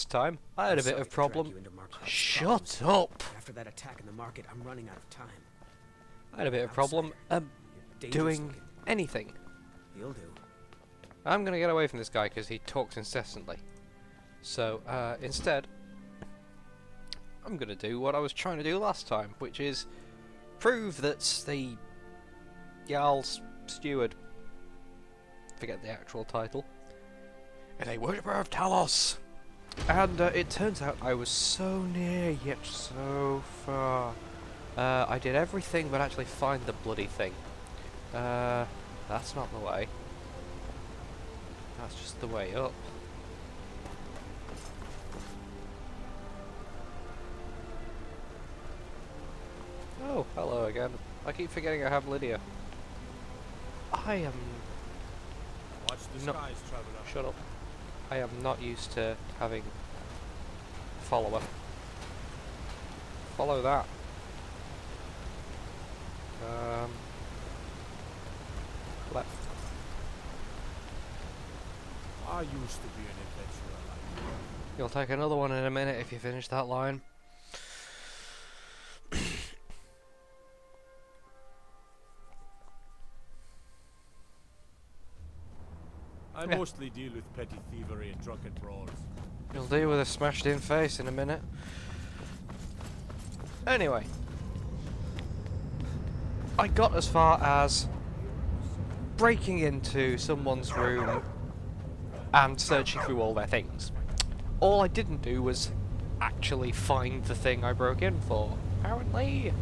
last time, I had a bit of problem. Shut up! After that attack in the market, I'm running out of time. I had a bit of problem doing anything. You'll do. I'm gonna get away from this guy because he talks incessantly. So instead, I'm gonna do what I was trying to do last time, which is prove that the Jarl's steward, forget the actual title, is a worshipper of Talos. And it turns out I was so near yet so far. I did everything but actually find the bloody thing. That's not the way. That's just the way up. Oh, hello again. I keep forgetting I have Lydia. I am... Watch the skies, traveler. Shut up. I am not used to having a follower. Follow that. Left. I used to be an adventurer like you. You'll take another one in a minute if you finish that line. I mostly deal with petty thievery and drunken brawls. You'll deal with a smashed in face in a minute. Anyway. I got as far as breaking into someone's room and searching through all their things. All I didn't do was actually find the thing I broke in for. Apparently,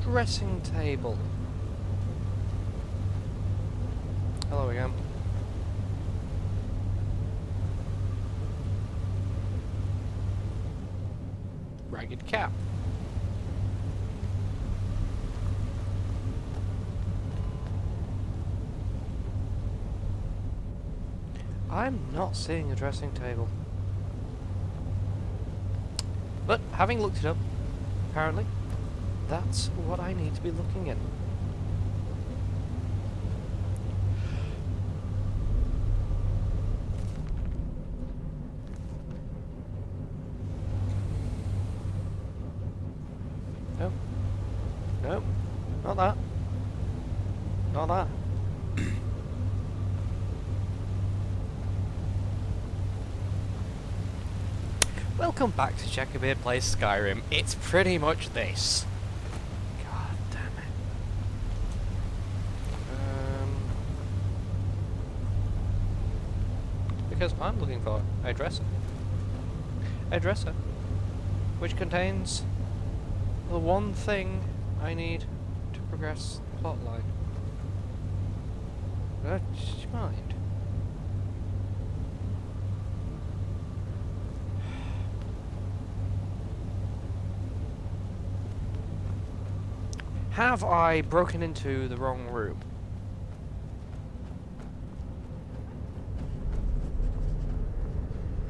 dressing table. Hello again. Ragged cap. I'm not seeing a dressing table. But having looked it up, apparently, that's what I need to be looking in. No. No. Not that. Not that. Welcome back to Checkerbeard Plays Skyrim. It's pretty much this. God damn it. Because I'm looking for a dresser. A dresser. Which contains the one thing I need to progress the plotline. Do you mind? Have I broken into the wrong room?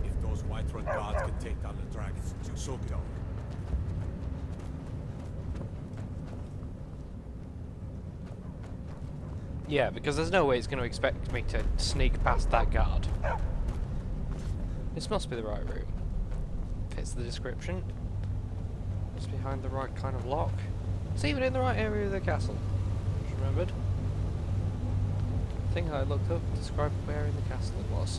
If those Whiterun guards can take down the dragons, so can I. Yeah, because there's no way it's going to expect me to sneak past that guard. This must be the right room. Fits the description. It's behind the right kind of lock. It's even in the right area of the castle. Just remembered. The thing I looked up described where in the castle it was.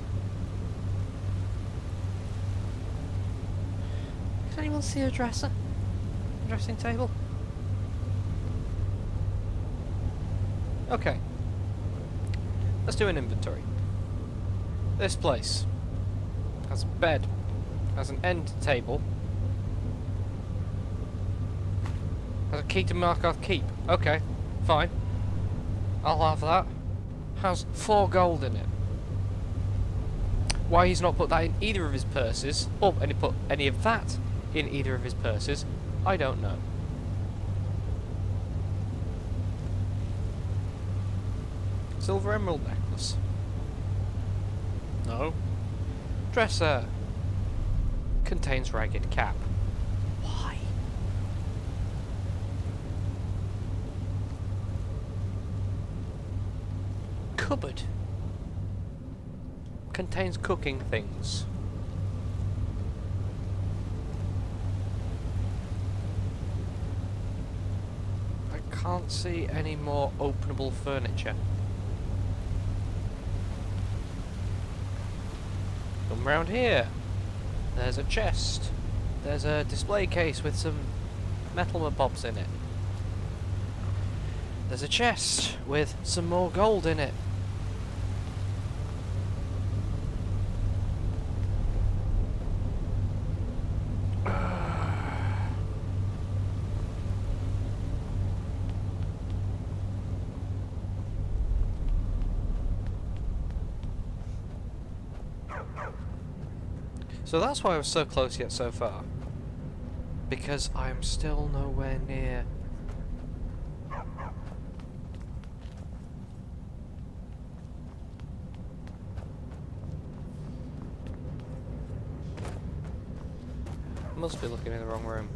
Can anyone see a dresser? A dressing table? Okay. Let's do an inventory. This place has a bed, has an end table, has a key to Markarth Keep. Okay, fine. I'll have that. Has 4 gold in it. Why he's not put that in either of his purses, or any put any of that in either of his purses, I don't know. Silver emerald necklace. No. Dresser. Contains ragged cap. Why? Cupboard. Contains cooking things. can't see any more openable furniture. Come round here. There's a chest. There's a display case with some metal bobs in it. There's a chest with some more gold in it. So that's why I was so close yet so far. Because I am still nowhere near. Must be looking in the wrong room.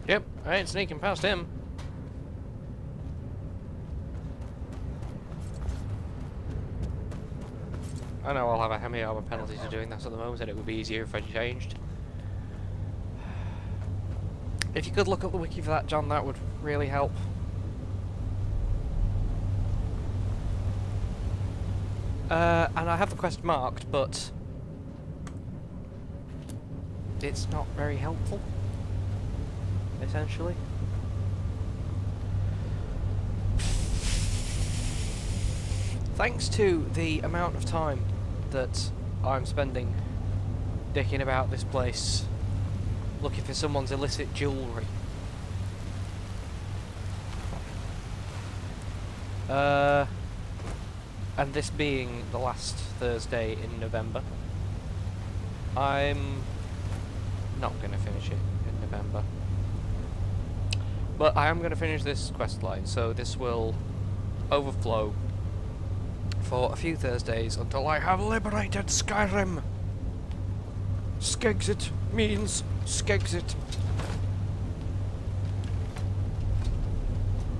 Yep, I ain't sneaking past him. I know I'll have a heavy armor penalty to doing that at the moment, and it would be easier if I changed. If you could look up the wiki for that, John, that would really help. And I have the quest marked, but it's not very helpful. Essentially. Thanks to the amount of time that I'm spending dicking about this place, looking for someone's illicit jewellery. And this being the last Thursday in November, I'm not going to finish it in November. But I am going to finish this quest line, so this will overflow for a few Thursdays until I have liberated Skyrim. Skexit means Skexit.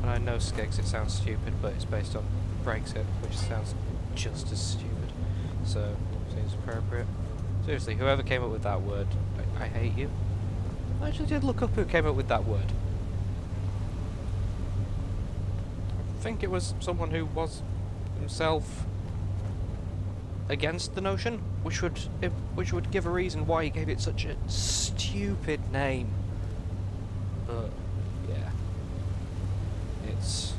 And I know Skexit sounds stupid, but it's based on Brexit, which sounds just as stupid. So, seems appropriate. Seriously, whoever came up with that word, I hate you. I actually did look up who came up with that word. I think it was someone who was himself against the notion, which would give a reason why he gave it such a stupid name. But yeah, it's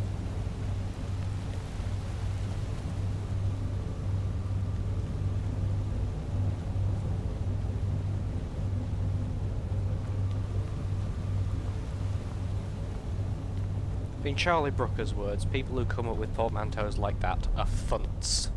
in Charlie Brooker's words, people who come up with portmanteaus like that are funts.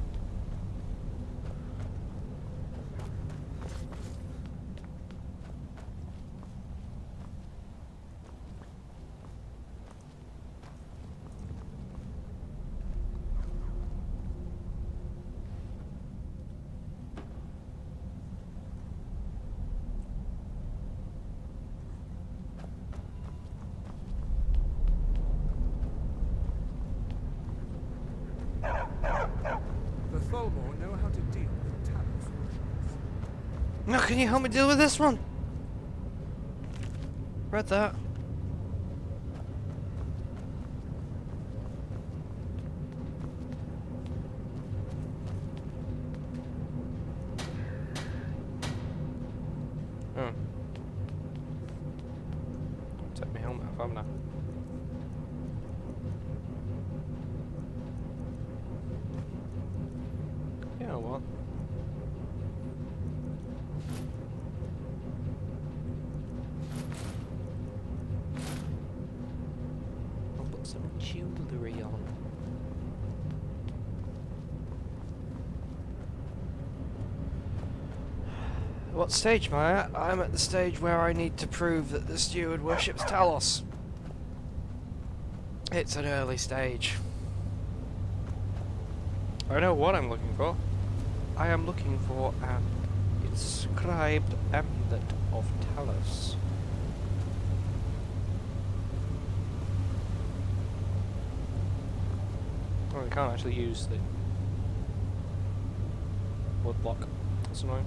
The Tholmor know how to deal with talents. Now, can you help me deal with this one? Read that. Oh. Take my helmet off, haven't I? You know what? I'll put some jewellery on. What stage am I at? I'm at the stage where I need to prove that the steward worships Talos. It's an early stage. I know what I'm looking for. I am looking for an inscribed amulet of Talos. Oh, we can't actually use the wood block. That's annoying.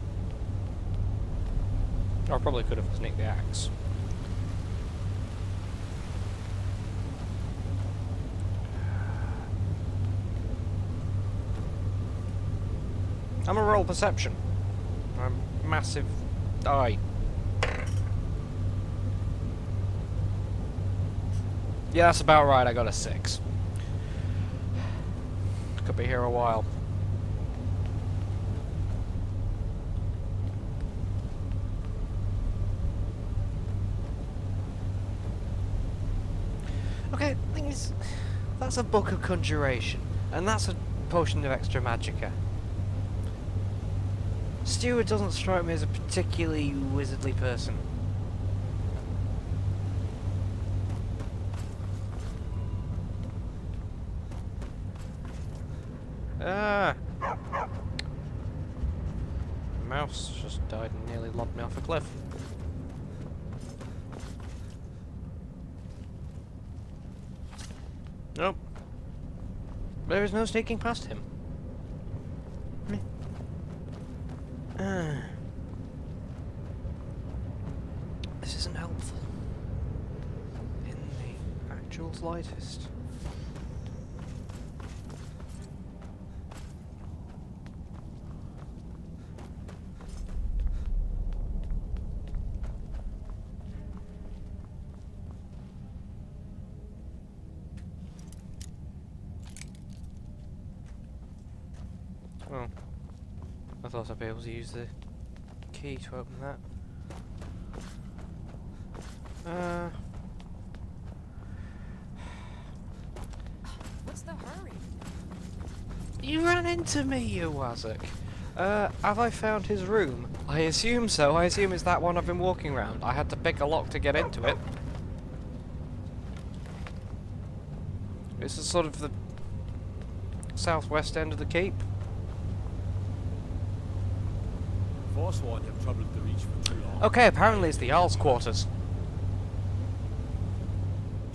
Oh, I probably could have sneaked the axe. I'm a roll perception. I'm massive die. Yeah, that's about right. I got a 6. Could be here a while. Okay, thing is, that's a book of conjuration, and that's a potion of extra magicka. Steward doesn't strike me as a particularly wizardly person. Ah! Mouse just died and nearly lobbed me off a cliff. Nope. There is no sneaking past him. Meh. This isn't helpful. In the actual slightest. Oh. I thought I'd be able to use the key to open that. What's the hurry? You ran into me, you wazzock. Have I found his room? I assume so. I assume it's that one I've been walking around. I had to pick a lock to get into it. This is sort of the southwest end of the keep. Forsworn have troubled the Reach for too long. Okay, apparently it's the Jarl's quarters.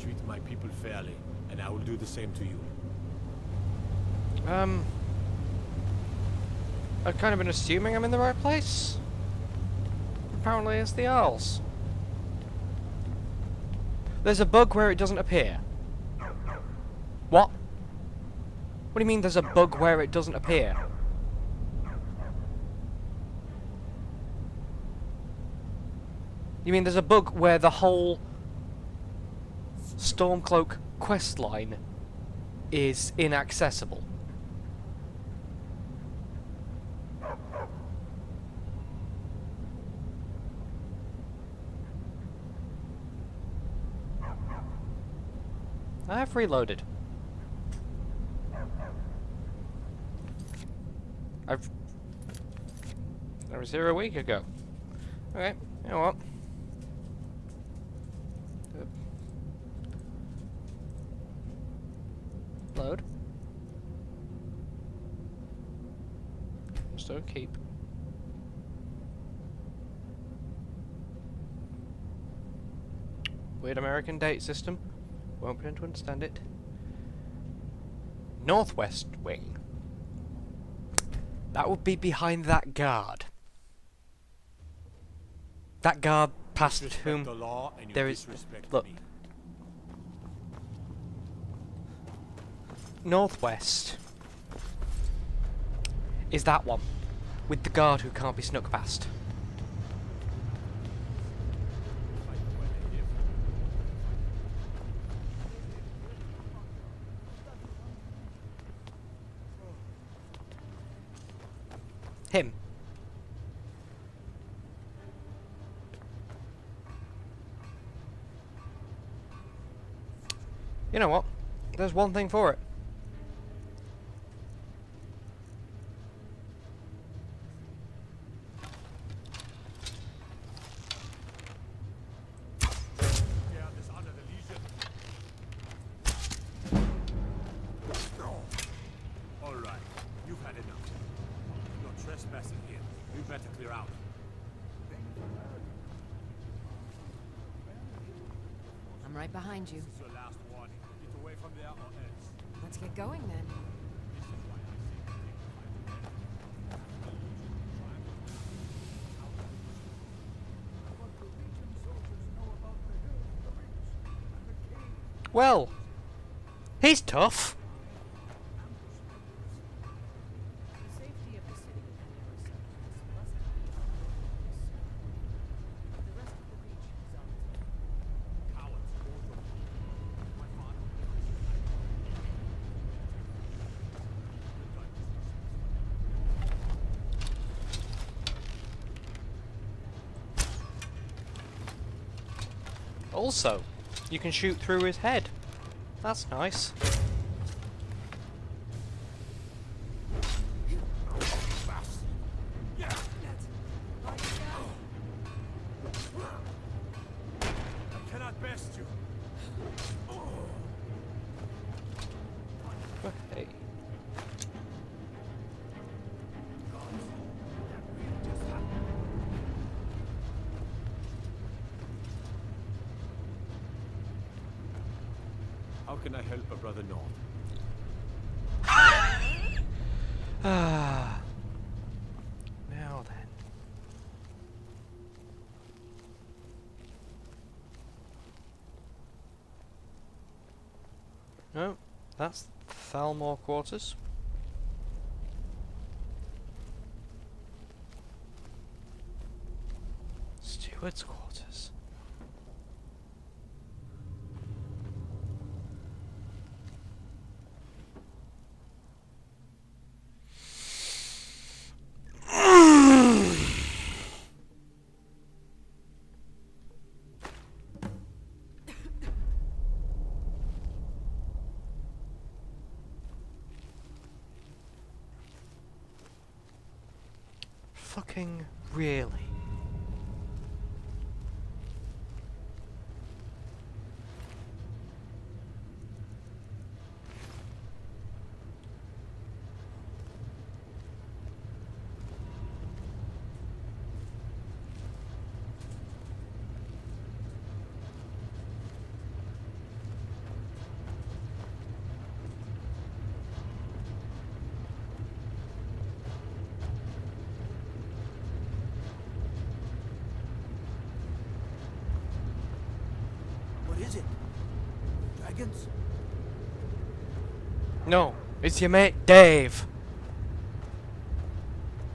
Treat my people fairly, and I will do the same to you. I've kind of been assuming I'm in the right place. Apparently it's the Jarl's. There's a bug where it doesn't appear. What? What do you mean there's a bug where it doesn't appear? You mean there's a bug where the whole Stormcloak questline is inaccessible? I have reloaded. I was here a week ago. Okay, you know what? Load. Just don't keep. Weird American date system. Won't pretend to understand it. Northwest wing. That would be behind that guard. That guard past Disrespect whom the law and you there is... disrespect Look. me. Northwest is that one with the guard who can't be snuck past. Fight when they live. Him. You know what? There's one thing for it. Yeah, this honor the Legion. better clear out. I'm right behind you. This is your last warning. Get away from there or else. Let's get going then. This is why I say take the fight. Well, he's tough. The safety of the city and our settlements must be the rest of the beach is on its own. Cowards, both of you. My father. Also, you can shoot through his head. That's nice. I cannot best you. Hey. How can I help a brother North? Ah. Now then. No, that's Thalmor quarters. Steward's quarters. Fucking really? What is it? Dragons? No, it's your mate Dave.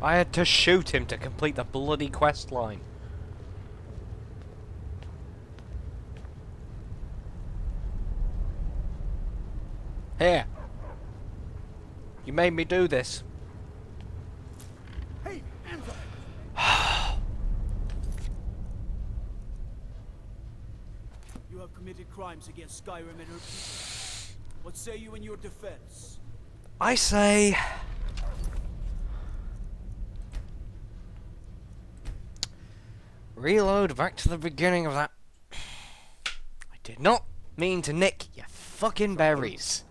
I had to shoot him to complete the bloody quest line. Here. You made me do this. Hey, Ansel! You have committed crimes against Skyrim and her people. What say you in your defense? I say... reload back to the beginning of that. I did not mean to nick your fucking berries.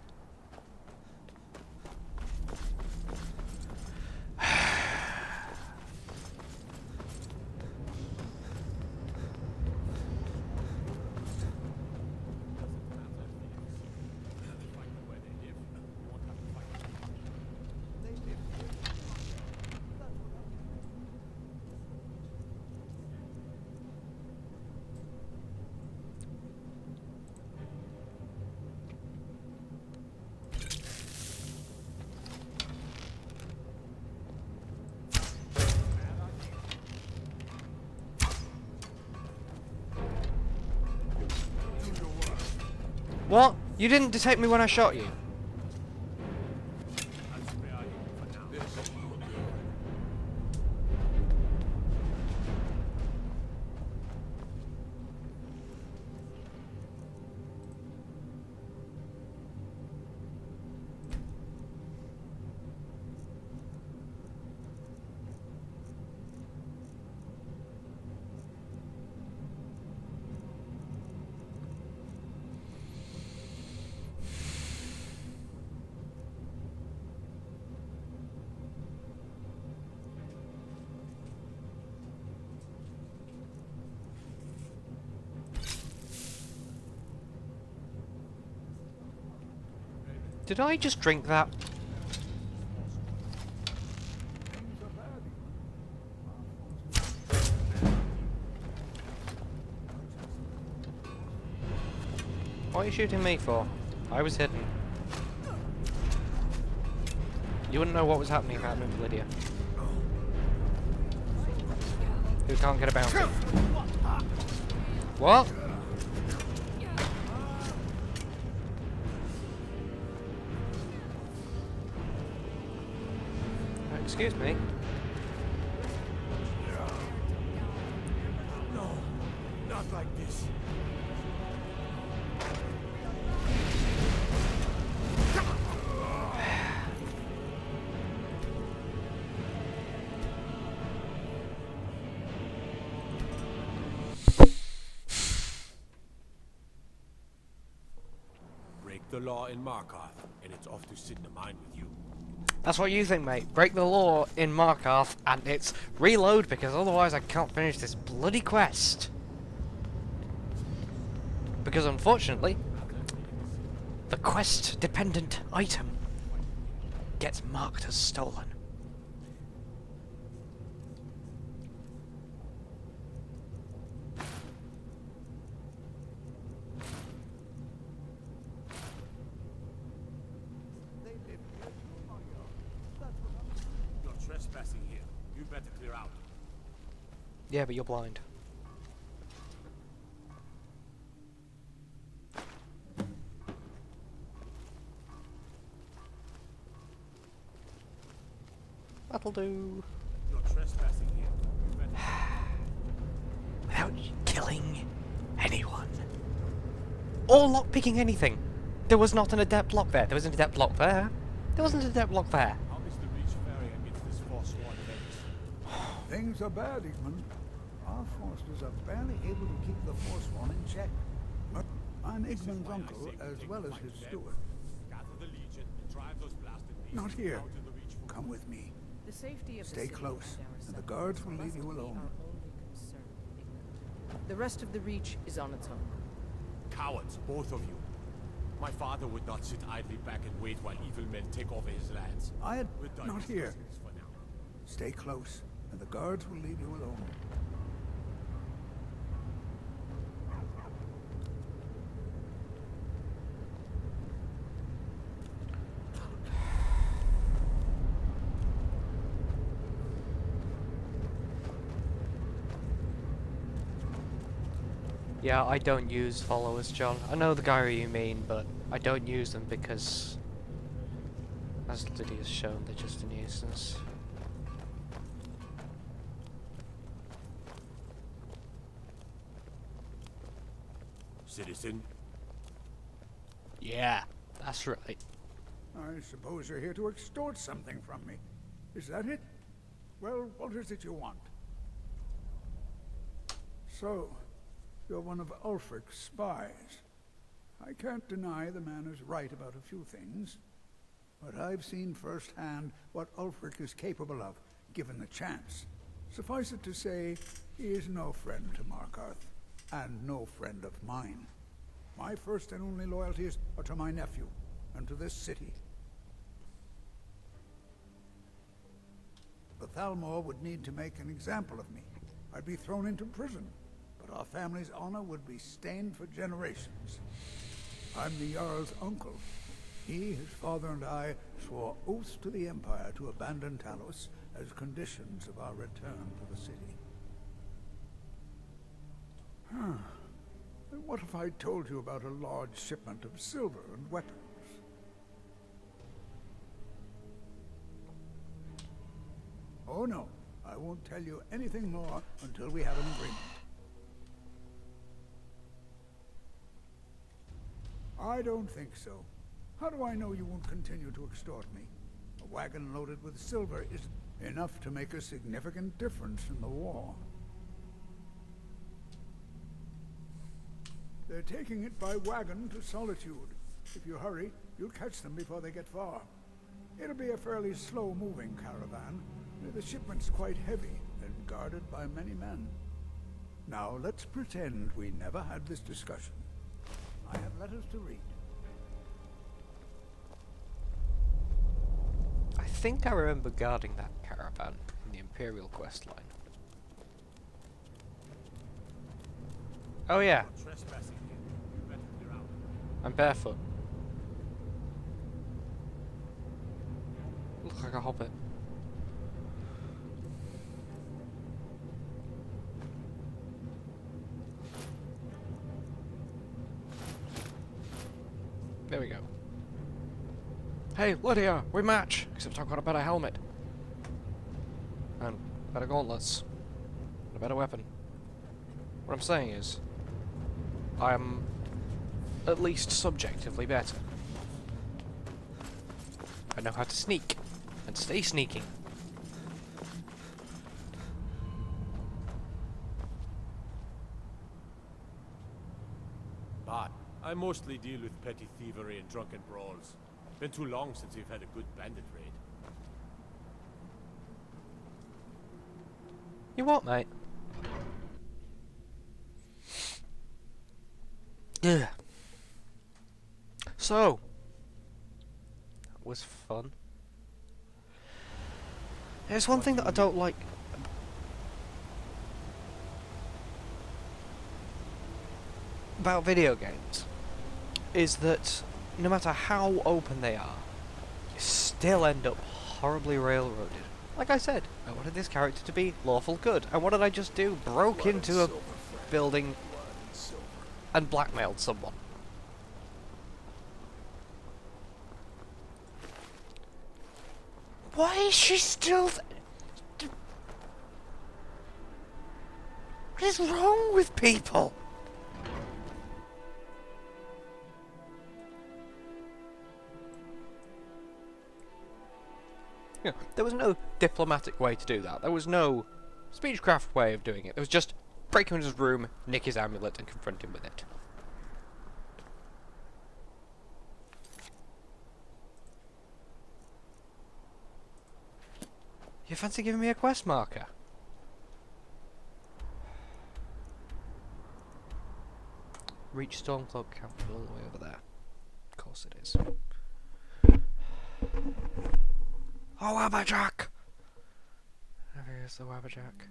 What? You didn't detect me when I shot you? Did I just drink that? What are you shooting me for? I was hidden. You wouldn't know what was happening if I hadn't been for Lydia. Who can't get a bounty? What? Excuse me. No, not like this. Break the law in Markarth, and it's off to sit in a mine with you. That's what you think, mate. Break the law in Markarth, and it's reload, because otherwise I can't finish this bloody quest. Because unfortunately, the quest-dependent item gets marked as stolen. You're trespassing here. You better clear out. Yeah, but you're blind. That'll do. You're trespassing here. You better... Without killing anyone. Or lockpicking anything. There was not an adept lock there. There was an adept lock there. There wasn't an adept lock there. How is the Reach faring against this forsworn base? Things are bad, Igmund. Our forces are barely able to keep the Forsworn in check. I'm Igmund's uncle, as well as his steward. Gather the Legion and drive those blasted beasts Not here. out in the Reach. Come with me. The safety of the Stay city close, and our and the guards will settlements leave you must be alone. our only concern, Igmund. The rest of the Reach is on its own. Cowards, both of you. My father would not sit idly back and wait while evil men take over his lands. We're done Not here. discussing this for now. Stay close, and the guards will leave you alone. Yeah, I don't use followers, John. I know the guy you mean, but I don't use them because, as Lydia's shown, they're just a nuisance. Citizen, Yeah, that's right. I suppose you're here to extort something from me. Is that it? Well, what is it you want? So, you're one of Ulfric's spies. I can't deny the man is right about a few things, but I've seen firsthand what Ulfric is capable of, given the chance. Suffice it to say, he is no friend to Markarth, and no friend of mine. My first and only loyalties are to my nephew, and to this city. The Thalmor would need to make an example of me. I'd be thrown into prison, but our family's honor would be stained for generations. I'm the Jarl's uncle. He, his father, and I swore oaths to the Empire to abandon Talos as conditions of our return to the city. What if I told you about a large shipment of silver and weapons? Oh no, I won't tell you anything more until we have an agreement. I don't think so. How do I know you won't continue to extort me? A wagon loaded with silver is enough to make a significant difference in the war. They're taking it by wagon to Solitude. If you hurry, you'll catch them before they get far. It'll be a fairly slow-moving caravan. The shipment's quite heavy and guarded by many men. Now, let's pretend we never had this discussion. I have letters to read. think I remember guarding that caravan in the Imperial quest line. Oh yeah, You're trespassing here. You better clear out. I'm barefoot. Look like a hobbit. There we go. Hey, Lydia, we match! Except I've got a better helmet. And better gauntlets. And a better weapon. What I'm saying is, I am at least subjectively better. I know how to sneak. And stay sneaking. But I mostly deal with petty thievery and drunken brawls. Been too long since we've had a good bandit raid. You what, mate? Yeah. So, that was fun. There's one thing that I don't like about video games, is that no matter how open they are, you still end up horribly railroaded. Like I said, I wanted this character to be lawful good, and what did I just do? Broke into a building and blackmailed someone. Why is she still what is wrong with people? Yeah, there was no diplomatic way to do that. There was no speechcraft way of doing it. There was just break him into his room, nick his amulet, and confront him with it. You fancy giving me a quest marker? Reach Stormcloak Camp all the way over there. Of course it is. Oh, Wabberjack! There is the Wabberjack.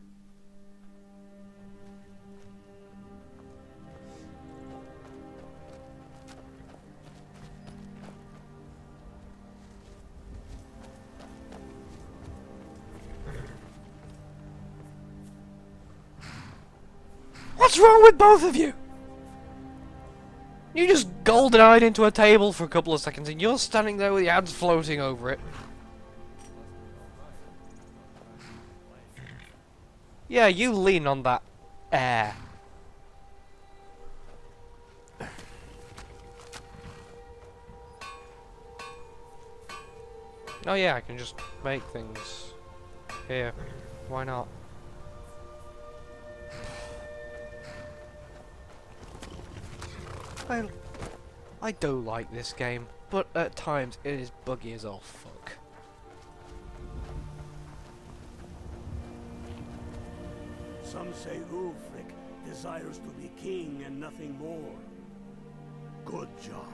What's wrong with both of you? You just golden-eyed into a table for a couple of seconds and you're standing there with your hands floating over it. Yeah, you lean on that air. Oh yeah, I can just make things here. Why not? I do like this game, but at times it is buggy as all fuck. Some say Ulfric desires to be king and nothing more. Good job.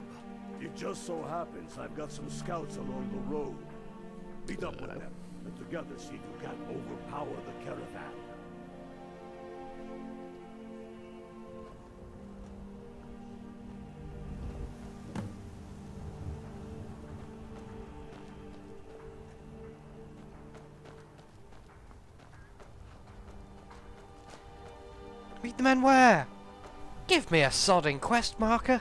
It just so happens I've got some scouts along the road. Meet up with them, and together see if you can't overpower the caravan. Meet the men where? Give me a sodding quest marker.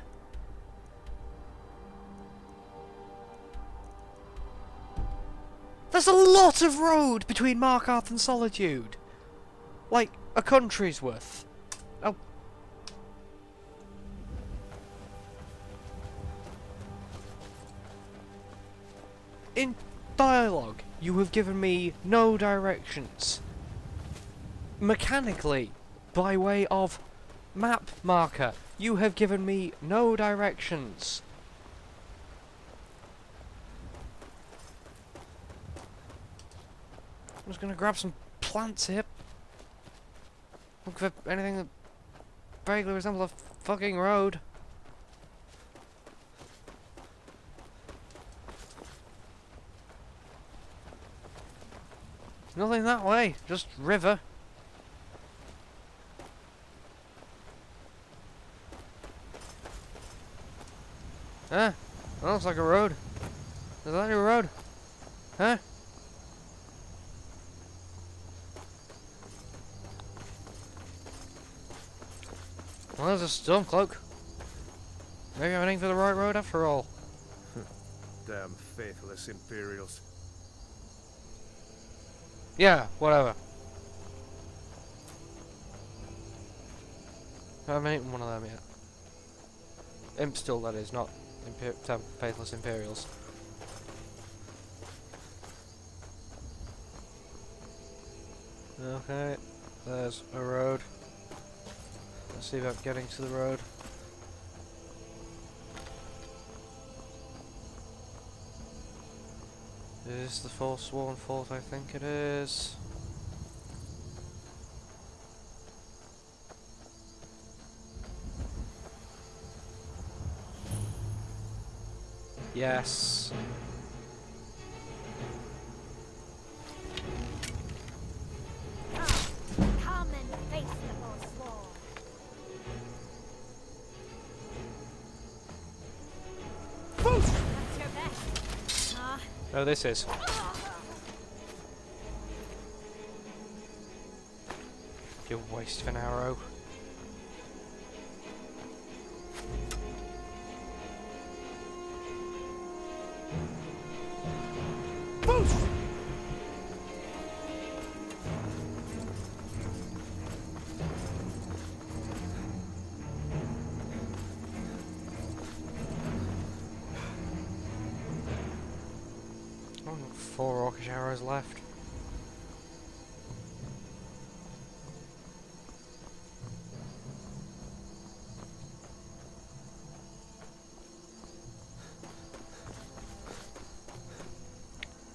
There's a lot of road between Markarth and Solitude. Like a country's worth. Oh. In dialogue, you have given me no directions. Mechanically, by way of map marker, you have given me no directions. I'm just gonna grab some plants here. Look for anything that vaguely resembles a fucking road. Nothing that way, just river. Huh? That looks like a road. Is that a road? Huh? Well, there's a Stormcloak. Maybe I'm heading for the right road after all. Damn faithless Imperials. Yeah, whatever. I haven't eaten one of them yet. Imp still, that is, not faithless Imperials. Okay, there's a road. Let's see about getting to the road. Is this the Forsworn Fort? I think it is. Yes. Come and face the Forsworn. What's your best? Oh, this is. You waste of an arrow. I've got 4 orcish arrows left.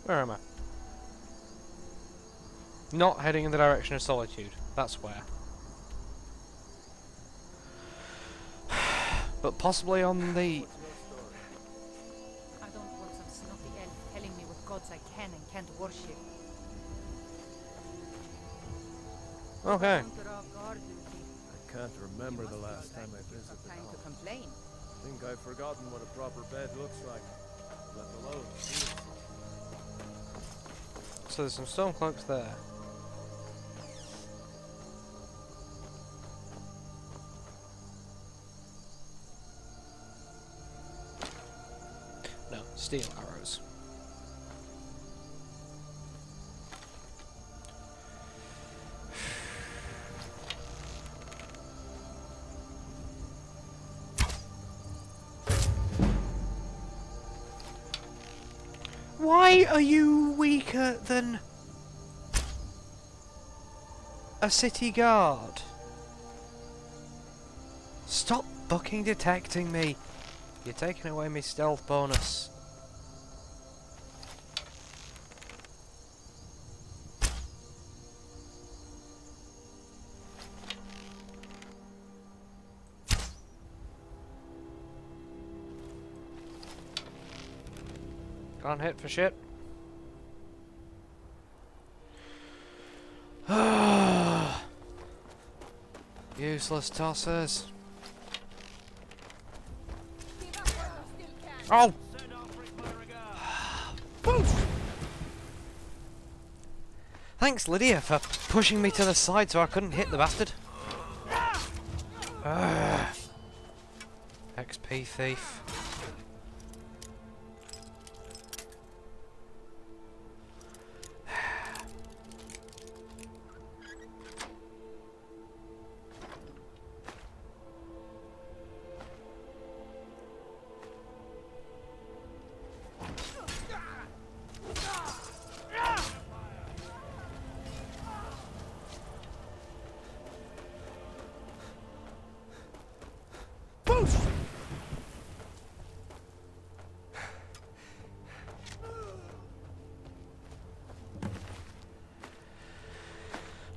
Where am I? Not heading in the direction of Solitude. That's where. But possibly on the... I don't want some snotty elf telling me what gods I can and can't worship. Okay. Under our guard duty. I can't remember the last time I visited the Time to house. complain. I think I've forgotten what a proper bed looks like, let alone feels like. So there's some Stormcloaks there. No, steel arrows. Why are you weaker than a city guard? Stop fucking detecting me. You're taking away my stealth bonus. Can't hit for shit. Useless tossers. Oh! Thanks, Lydia, for pushing me to the side so I couldn't hit the bastard. XP thief.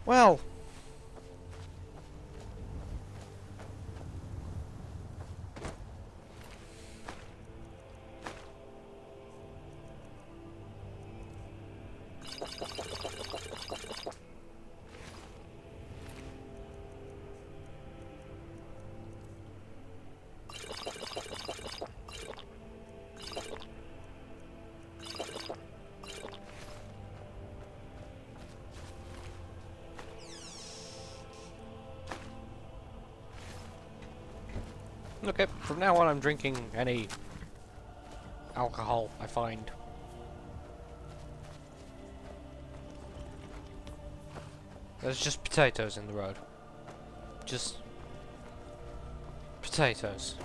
Well, Okay, from now on I'm drinking any alcohol I find. There's just potatoes in the road. Just potatoes.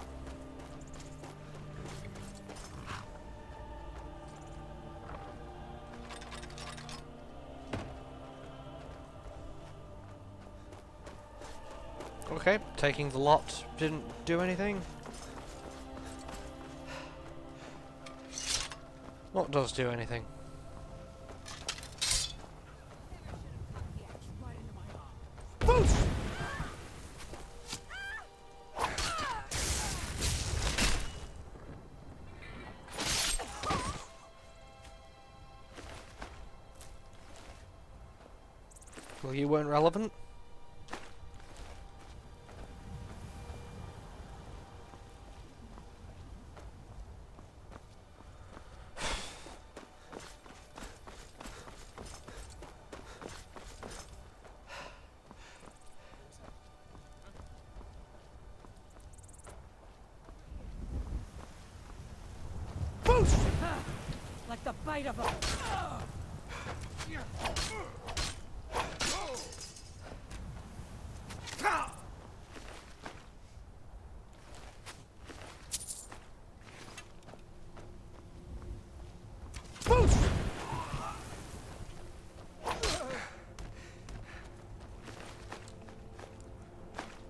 Okay, taking the lot didn't do anything. What does do anything? Well, you weren't relevant. Like the bite of a...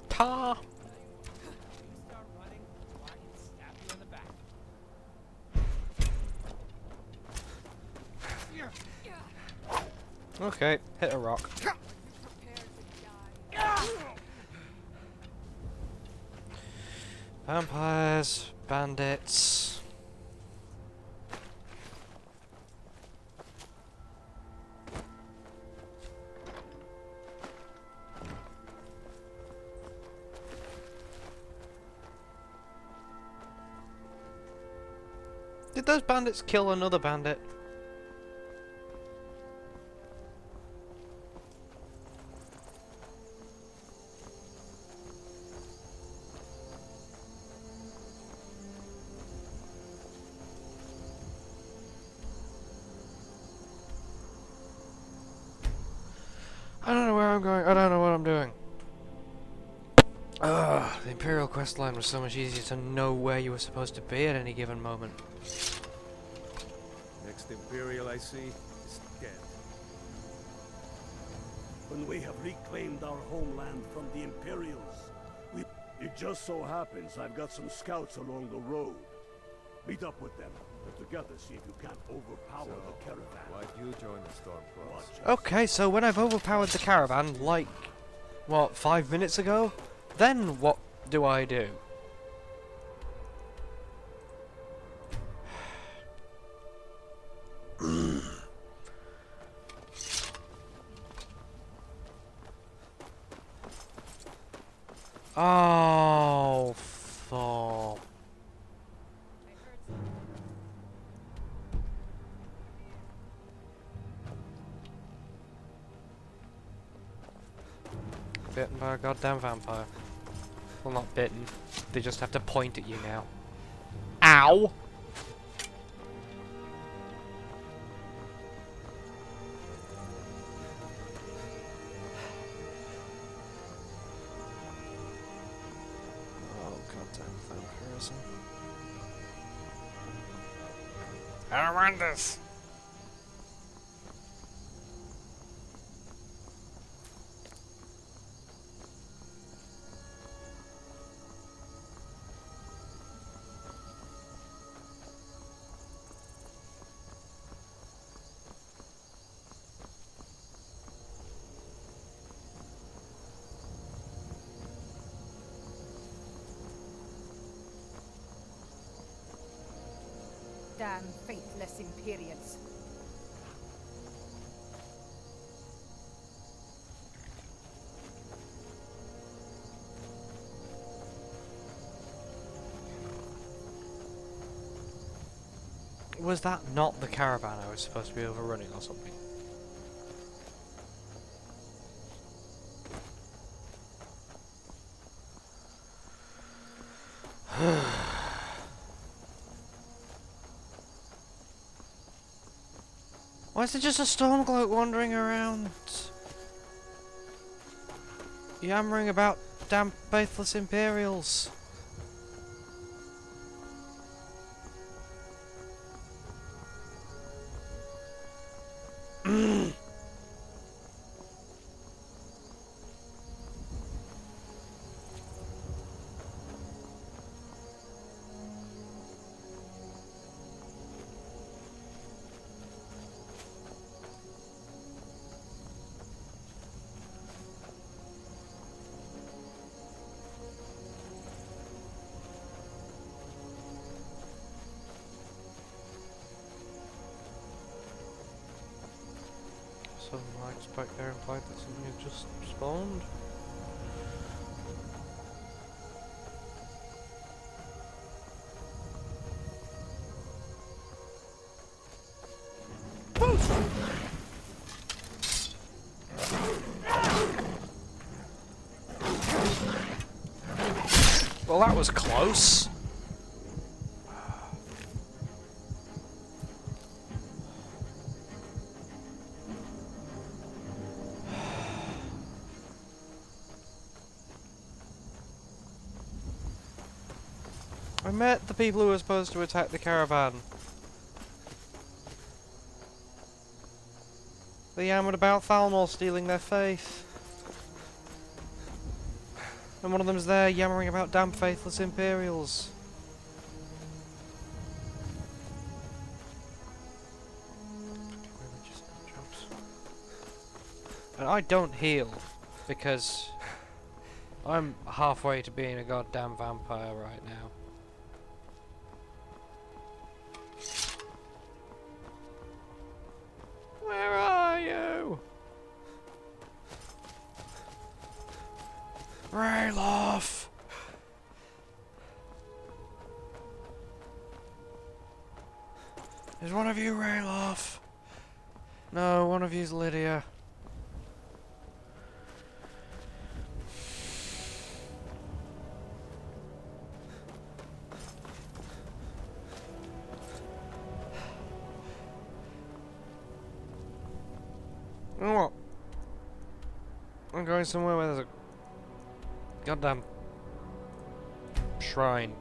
Ta! Okay, hit a rock. Vampires, bandits. Did those bandits kill another bandit? I don't know where I'm going. I don't know what I'm doing. Ugh, the Imperial quest line was so much easier to know where you were supposed to be at any given moment. Next Imperial I see is dead. When we have reclaimed our homeland from the Imperials, it just so happens I've got some scouts along the road. Meet up with them, and together see if you can't overpower the caravan. Why'd you join the Stormcross? Okay, so when I've overpowered the caravan, like, what, 5 minutes ago? Then what do I do? Oh, fuck. Bitten by a goddamn vampire. Well, not bitten. They just have to point at you now. Ow! Oh, goddamn vampirism. I don't want this! Damn faithless Imperials. Was that not the caravan I was supposed to be overrunning or something? Why is there just a Stormcloak wandering around? Yammering about damn faithless Imperials. Some lights back there implied that something had just spawned. Well, that was close. I met the people who were supposed to attack the caravan. They yammered about Thalmor stealing their faith. And one of them's there yammering about damn faithless Imperials. And I don't heal, because I'm halfway to being a goddamn vampire right now. Where are you? Rayloff! Is one of you Rayloff? No, one of you's Lydia. You know what? I'm going somewhere where there's a goddamn shrine.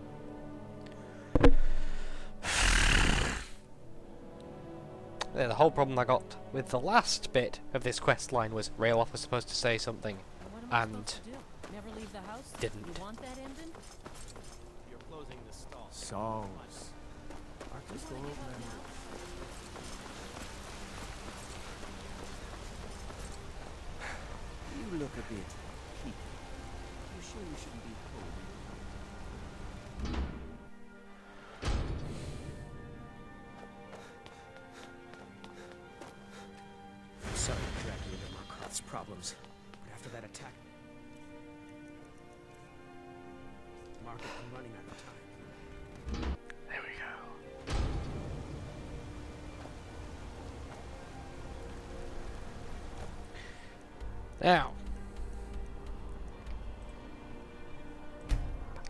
Yeah, the whole problem I got with the last bit of this quest line was Rayloff was supposed to say something and Never leave the house? didn't. You want that ending? You're closing the stall. Songs. Are just old memories. You look a bit peaked. You sure you shouldn't be home? Sorry to drag you into Markroth's problems, but after that attack, Market, I'm running out of time. There we go. Now.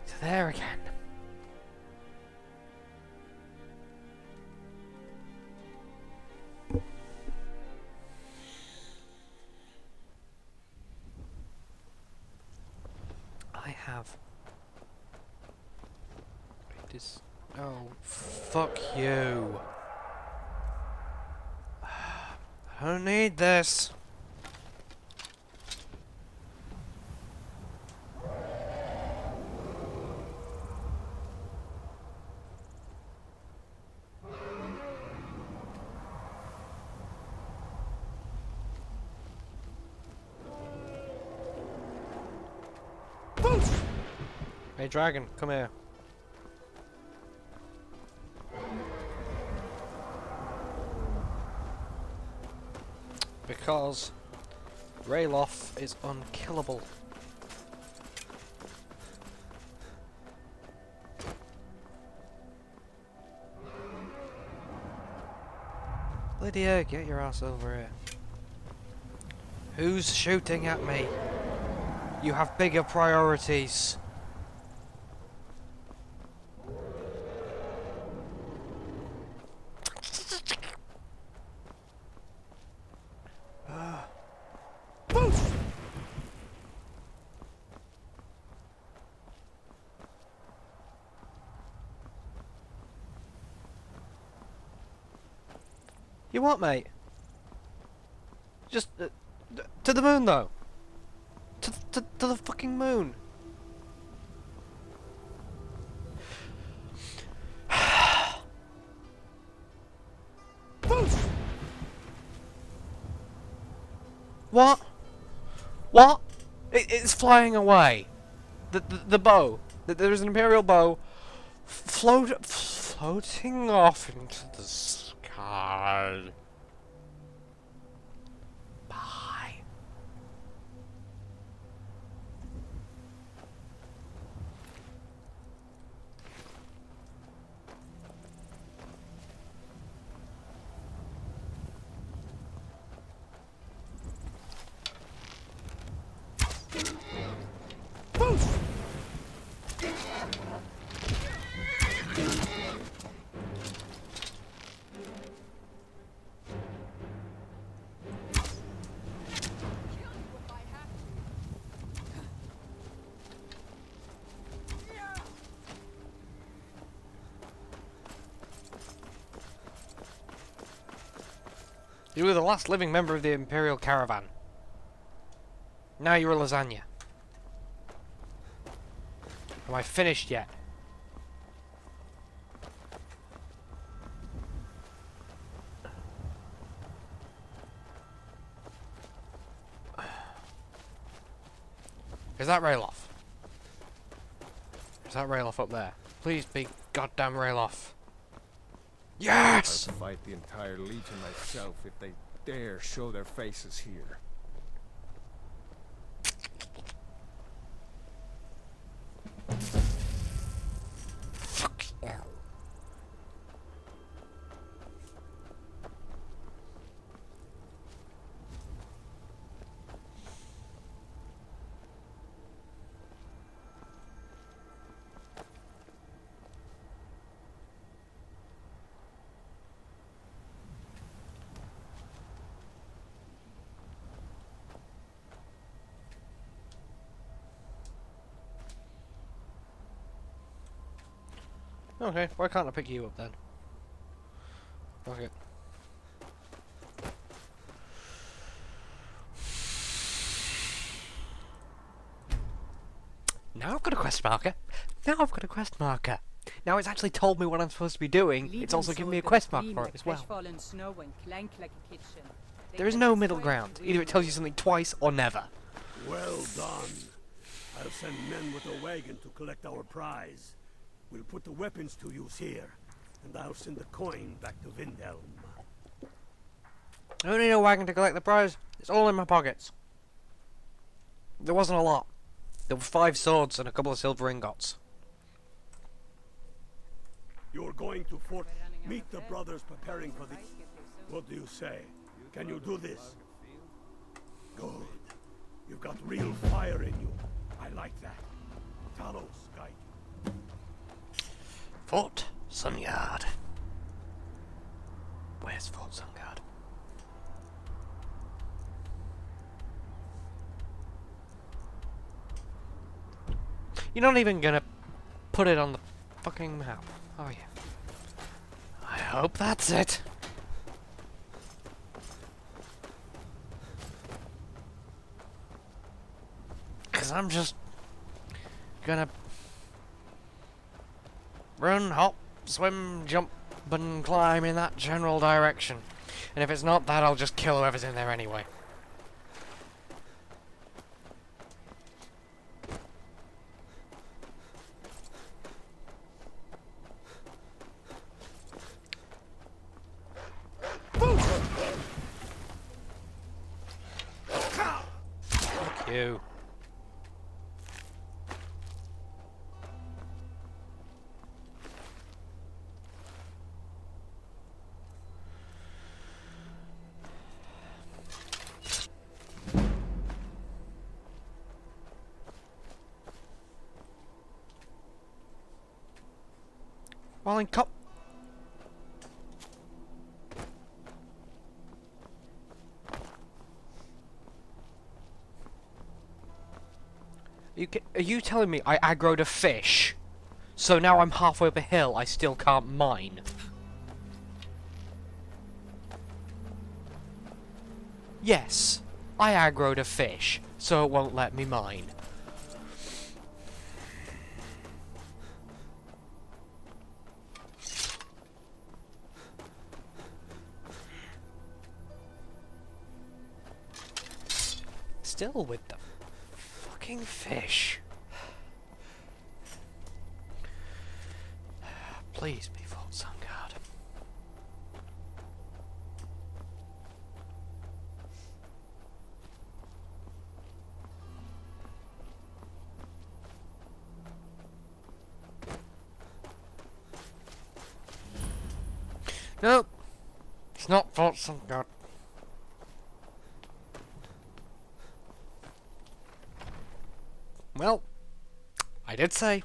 So there again. I have. It is. Oh, fuck you. I don't need this. Hey dragon, come here. Because Rayloff is unkillable. Lydia, get your ass over here. Who's shooting at me? You have bigger priorities. You what, mate? Just to the moon, though. To the fucking moon. What? What? It's flying away. The bow. There's an Imperial bow floating off into the sky. Bye. You were the last living member of the Imperial Caravan. Now you're a lasagna. Am I finished yet? Is that Rayloff? Is that Rayloff up there? Please be goddamn Rayloff. Yes! I'd fight the entire Legion myself if they dare show their faces here. Fuck you. Okay, why can't I pick you up then? Okay. Now I've got a quest marker. Now I've got a quest marker. Now it's actually told me what I'm supposed to be doing. It's also given me a quest mark for it as well. There is no middle ground. Either it tells you something twice or never. Well done. I'll send men with a wagon to collect our prize. We'll put the weapons to use here, and I'll send the coin back to Vindhelm. I don't need a wagon to collect the prize. It's all in my pockets. There wasn't a lot. There were 5 swords and a couple of silver ingots. You're going to Fort... Meet the brothers preparing for the... What do you say? Can you do this? Good. You've got real fire in you. I like that. Talos, guide you. Fort Sunyard. Where's Fort Sunyard? You're not even gonna put it on the fucking map, are you? I hope that's it. Cause I'm just gonna run, hop, swim, jump, and climb in that general direction. And if it's not that, I'll just kill whoever's in there anyway. Fuck you. Well, in cop. Are you telling me I aggroed a fish? So now I'm halfway up a hill, I still can't mine? Yes, I aggroed a fish, so it won't let me mine. Still with the fucking fish. Please be Vault Sunguard. Nope. It's not Vault Sunguard. Well, I did say.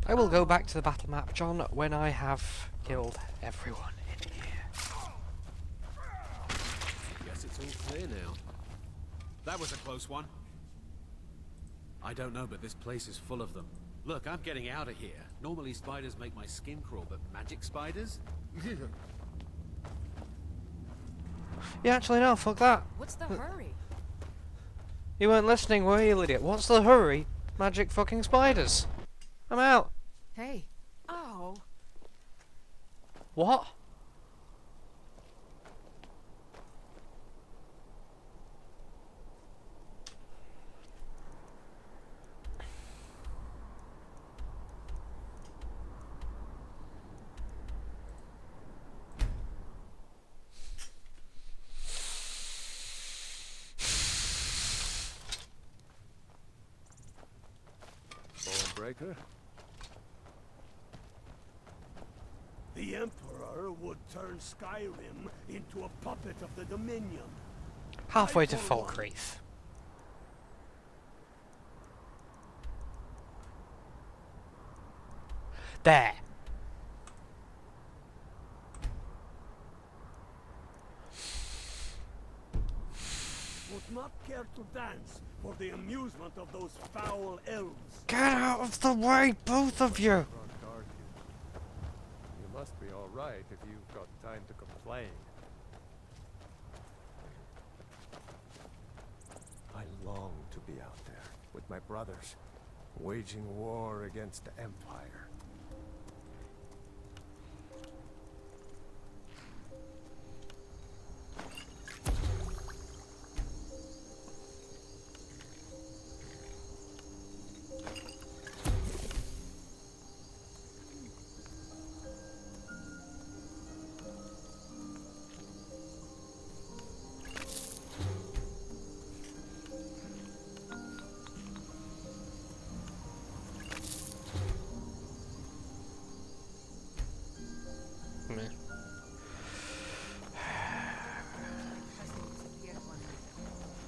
I will go back to the battle map, John, when I have killed everyone in here. Guess it's all clear now. That was a close one. I don't know, but this place is full of them. Look, I'm getting out of here. Normally spiders make my skin crawl, but magic spiders? Yeah, actually no, fuck that. What's the hurry? You weren't listening, were you, idiot? What's the hurry? Magic fucking spiders. I'm out. Hey. Ow. What? Breaker? The Emperor would turn Skyrim into a puppet of the Dominion. Halfway to Falkreath. There. Would not care to dance for the amusement of those foul elves. Get out of the way, both of you! You must be alright if you've got time to complain. I long to be out there with my brothers, waging war against the Empire.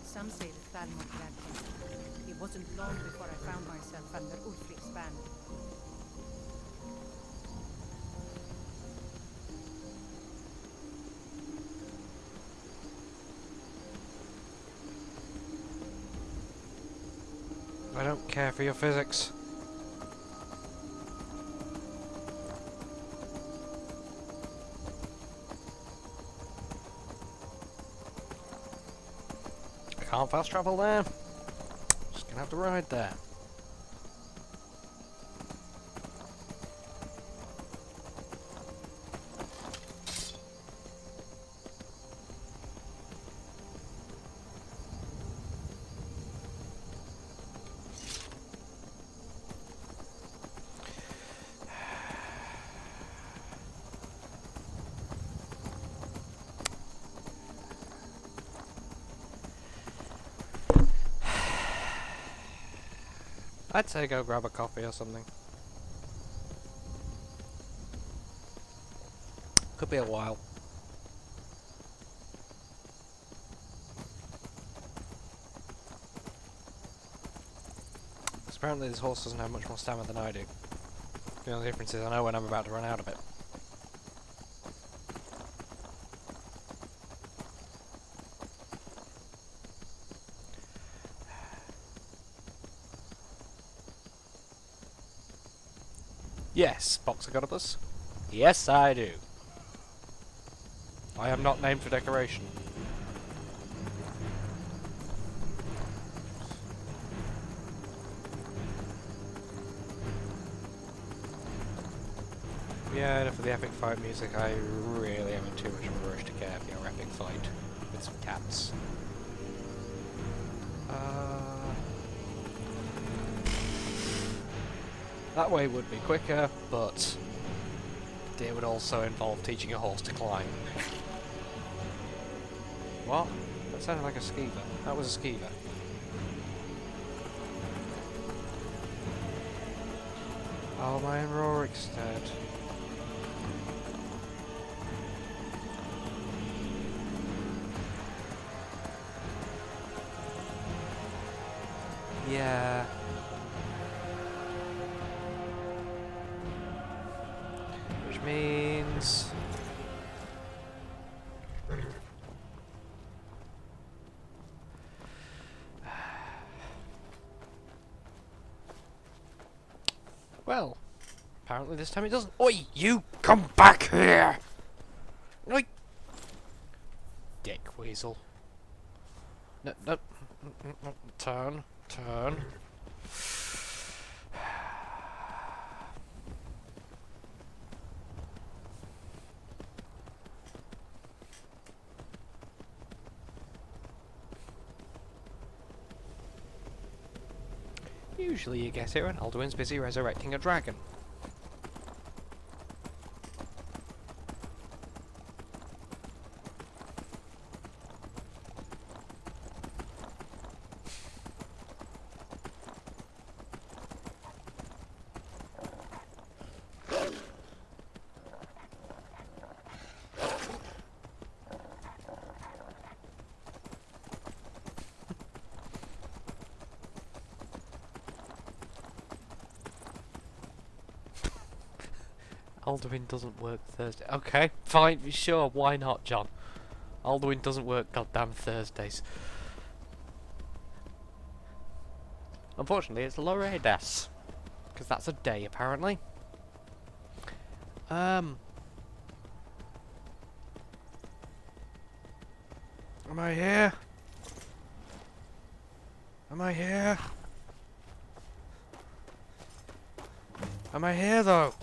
Some say that Thalmor grabbed him. It wasn't long before I found myself under Ulfric's banner. I don't care for your physics. Can't fast travel there. Just gonna have to ride there. I'd say go grab a coffee or something. Could be a while. Because apparently this horse doesn't have much more stamina than I do. The only difference is I know when I'm about to run out of it. Yes, Boxer Godopus. Yes, I do. I am not named for decoration. Yeah, enough of the epic fight music. I really am in too much of a rush to get your epic fight with some cats. That way would be quicker, but it would also involve teaching a horse to climb. What? That sounded like a skeever. That was a skeever. Oh, my Rorik's dead. Yeah. Which means... well, apparently this time it doesn't. Oi, you come back here! Oi! Dick weasel. No, no. Turn. Turn. Usually you get here when Alduin's busy resurrecting a dragon. Alduin doesn't work Thursday. Okay, fine, sure, why not, John? Alduin doesn't work goddamn Thursdays. Unfortunately, it's Loredas. Because that's a day, apparently. Am I here? Am I here? Am I here, though?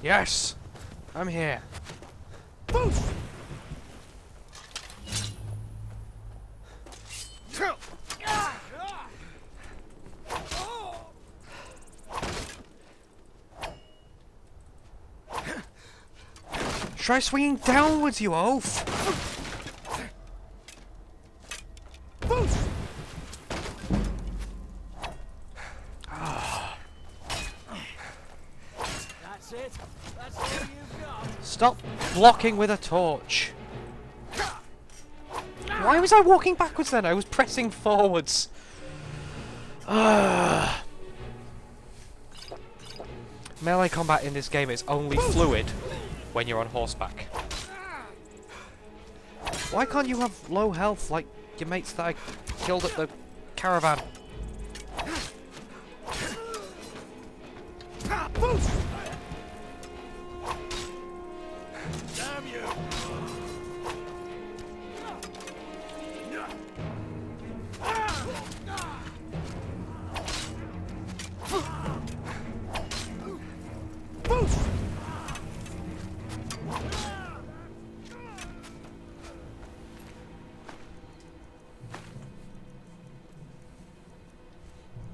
Yes! I'm here. Boof! Try swinging downwards, you oaf! Boof! That's it. That's all you've got. Stop blocking with a torch. Why was I walking backwards then? I was pressing forwards. Melee combat in this game is only fluid when you're on horseback. Why can't you have low health like your mates that I killed at the caravan? Damn you!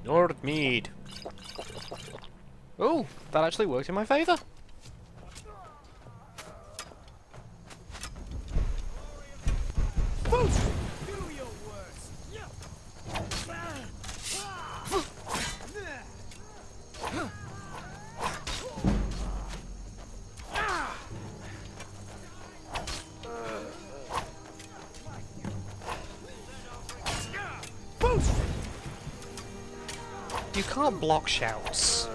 Nordmead. Oh, that actually worked in my favour. Do your worst. You can't block shouts.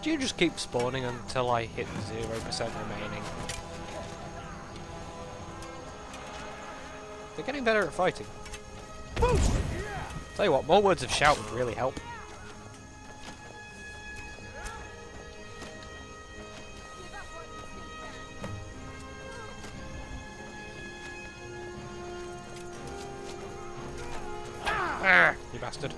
Do you just keep spawning until I hit 0% remaining? They're getting better at fighting. Tell you what, more words of shout would really help. Ah, you bastard.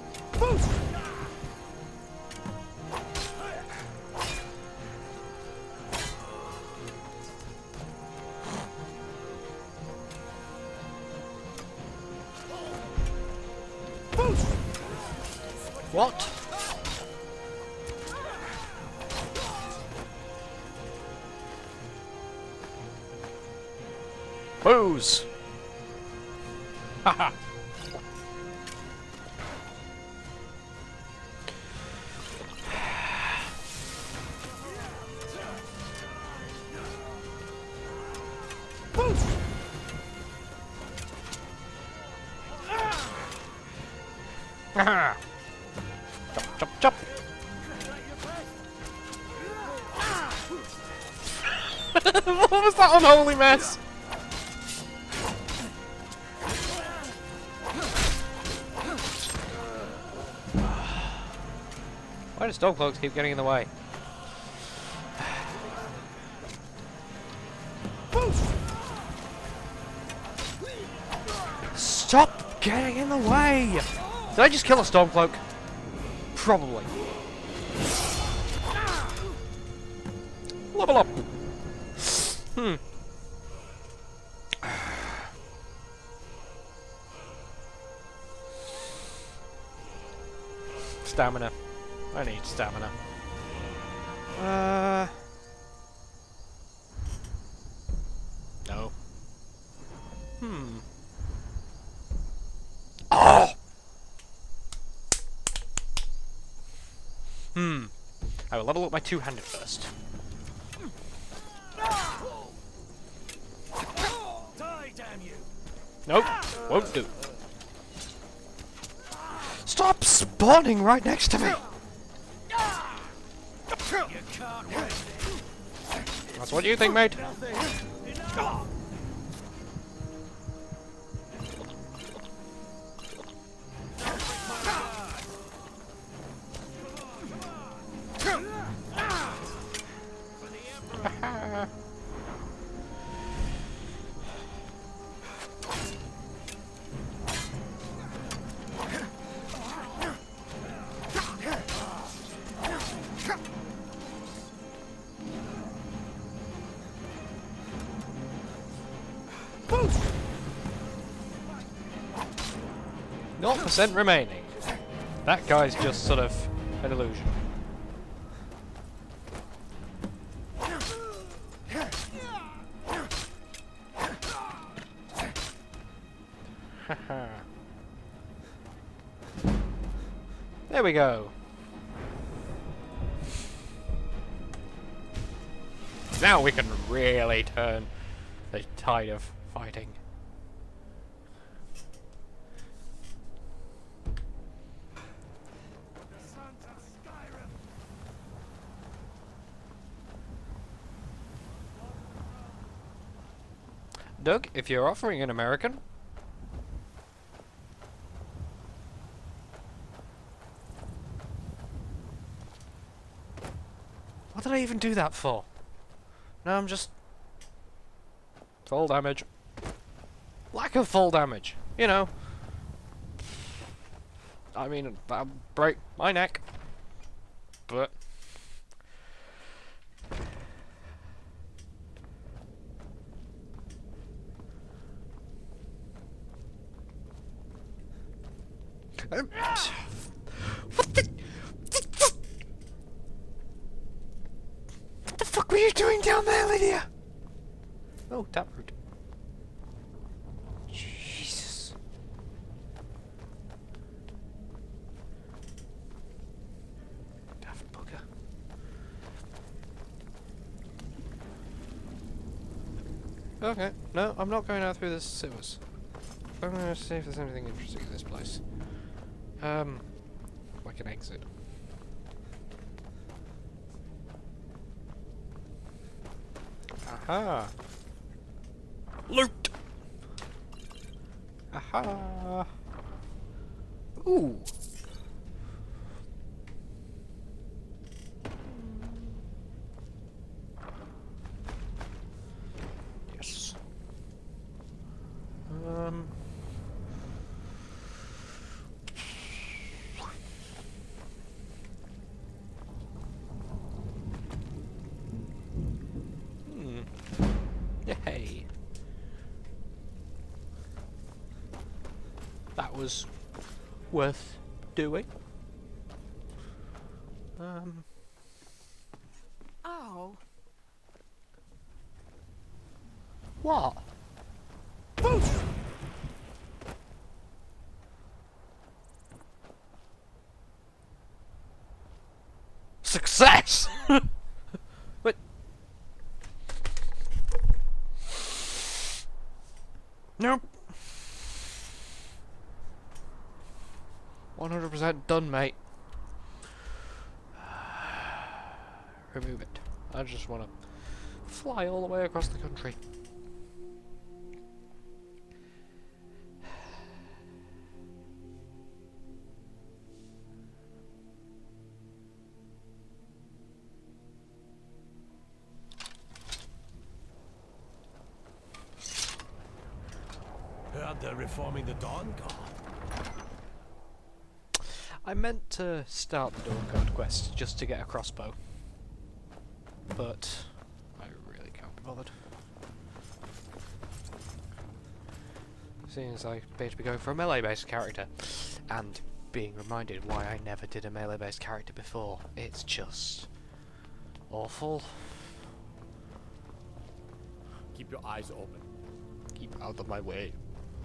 What? Booze! Haha! Haha! Chop, chop, chop! What was that unholy mess? Why do Stormcloaks keep getting in the way? Stop getting in the way! Did I just kill a Stormcloak? Probably. Level up! Stamina. I need stamina. No. Oh! I will level up my two-handed first. Die, damn you! Nope, won't do. Stop spawning right next to me! You can't win. That's what you think, mate. % remaining. That guy's just sort of an illusion. There we go. Now we can really turn the tide of fighting. The sons of Skyrim. Doug, if you're offering an American, what did I even do that for? No, I'm just full damage. Lack of full damage, you know. I mean, that'll break my neck, but what the fuck were you doing down there, Lydia? Oh, taproot. Jesus. Daft bugger. Okay, no, I'm not going out through the sewers. I'm going to see if there's anything interesting in this place. Like an exit. Aha! Loot! Aha! Ooh! Yes. Yay! That was worth doing. Oh. What? Success! But nope. 100% done, mate. Remove it. I just want to fly all the way across the country. Heard they're reforming the Dawn Guard. I meant to start the Dawn Guard quest just to get a crossbow, but I really can't be bothered. Seeing as I appear to be going for a melee-based character, and being reminded why I never did a melee-based character before, it's just awful. Keep your eyes open. Keep out of my way.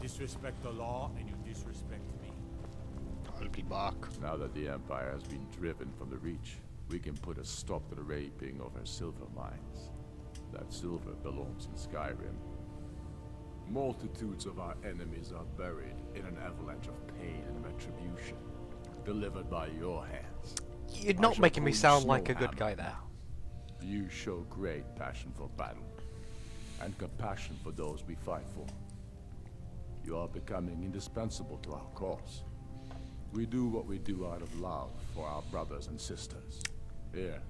Disrespect the law and you disrespect me. I'll be back. Now that the Empire has been driven from the Reach, we can put a stop to the raping of our silver mines. That silver belongs in Skyrim. Multitudes of our enemies are buried in an avalanche of pain and retribution, delivered by your hands. You're I not shall making me own sound like a good Snowhammer. guy there. You show great passion for battle, and compassion for those we fight for. You are becoming indispensable to our cause. We do what we do out of love for our brothers and sisters. Here,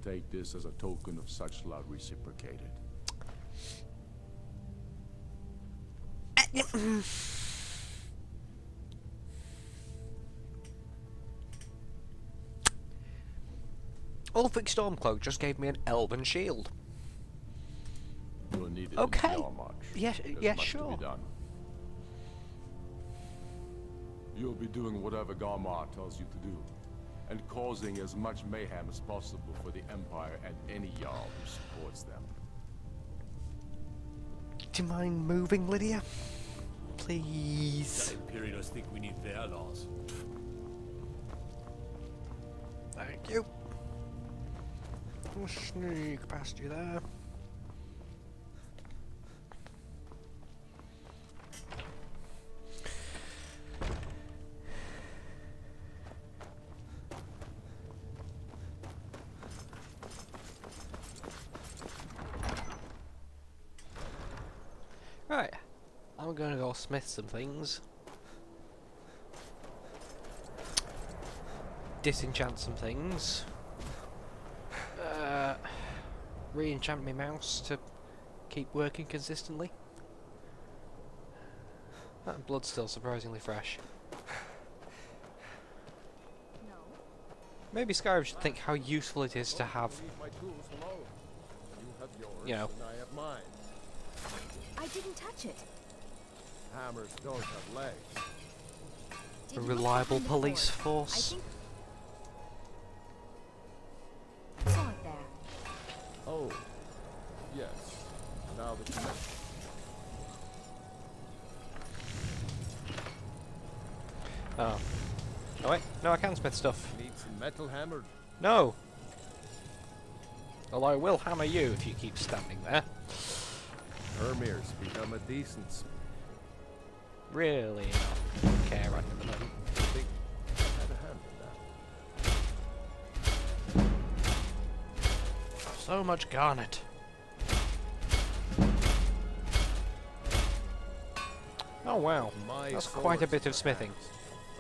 take this as a token of such love reciprocated. Ulfric Stormcloak just gave me an elven shield. You'll need it Okay. in your march. Yeah, There's yeah, much sure. To be done. You'll be doing whatever Garmar tells you to do, and causing as much mayhem as possible for the Empire and any Jarl who supports them. Do you mind moving, Lydia? Please. Imperials think we need their laws. Thank you. I'll sneak past you there. Right, I'm gonna go smith some things. Disenchant some things. Re-enchant my mouse to keep working consistently. That blood's still surprisingly fresh. No. Maybe Skyrim should think how useful it is to have, My tools alone. You have yours, you know, and I have mine. I didn't touch it. Hammers don't have legs. Did a you look reliable behind the police fort? force. I saw it there. Oh, yes. Now that you mention. Oh. Oh wait, no, I can smith stuff. Need some metal hammered. No! Although I will hammer you if you keep standing there. Hermir's become a decent smith. Really not care right at the moment. I think I had a hand in that. So much garnet. Oh wow, My that's quite a swords bit in of your smithing. hands.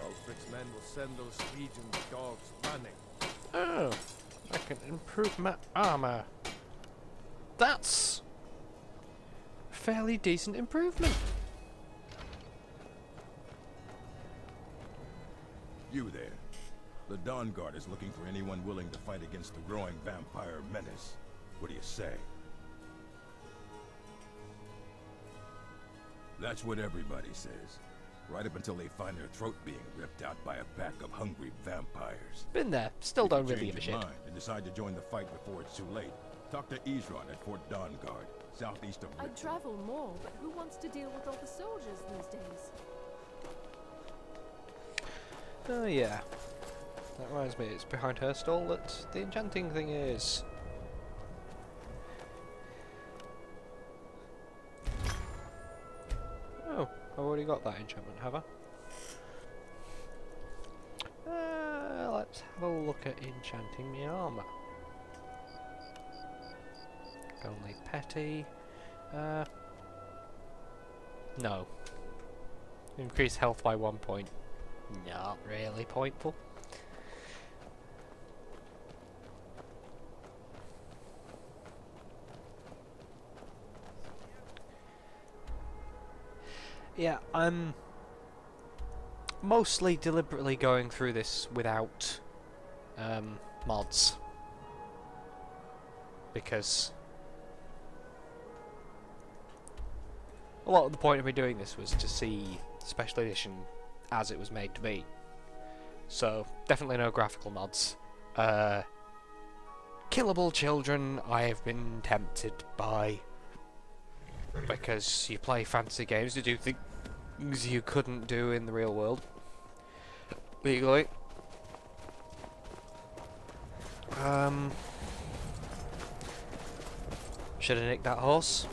Ulfric's men will send those Legion dogs running. Oh, I can improve my armor. That's a fairly decent improvement. You there. The Dawn Guard is looking for anyone willing to fight against the growing vampire menace. What do you say? That's what everybody says. Right up until they find their throat being ripped out by a pack of hungry vampires. Been there, still If you don't really change give a your shit. mind and decide to join the fight before it's too late, talk to Isran at Fort Dawn Guard, southeast of I'd Richmond. travel more, but who wants to deal with all the soldiers these days? Oh yeah. That reminds me, it's behind her stall that the enchanting thing is. Oh, I've already got that enchantment, have I? Let's have a look at enchanting my armour. Only petty. No. Increase health by 1 point. Not really pointful. Yeah, I'm mostly deliberately going through this without mods, because a lot of the point of me doing this was to see Special Edition as it was made to be. So definitely no graphical mods. Killable children I have been tempted by, because you play fantasy games to do things you couldn't do in the real world legally. Should have nicked that horse.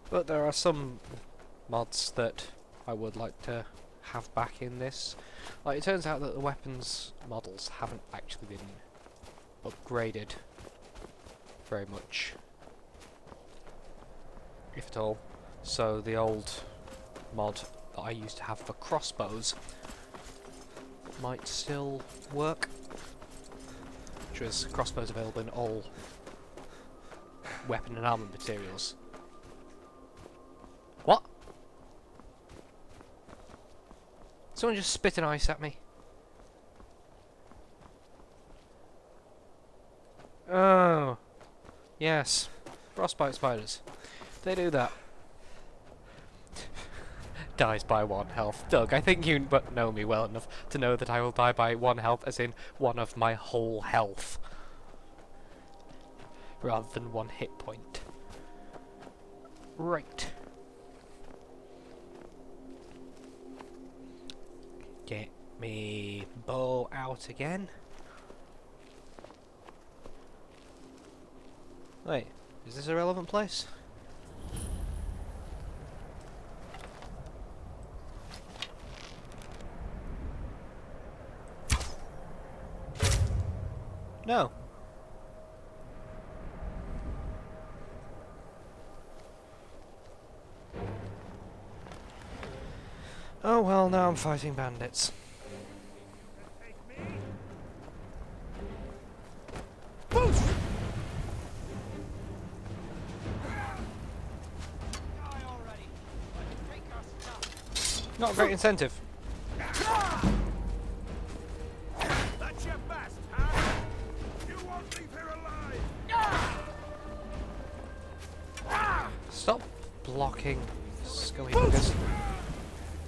But there are some mods that I would like to have back in this. Like, it turns out that the weapons models haven't actually been upgraded very much, if at all. So the old mod that I used to have for crossbows might still work, which was crossbows available in all weapon and armor materials. What? Someone just spit an ice at me. Oh. Yes. Frostbite spiders. They do that. Dies by 1 health. Doug, I think you know me well enough to know that I will die by 1 health, as in 1 of my whole health, rather than 1 hit point. Right. Get me bow out again. Wait, is this a relevant place? No. Oh well, now I'm fighting bandits. Not a great incentive. That's your best, huh? You won't leave here alive! Stop blocking, scummy buggers.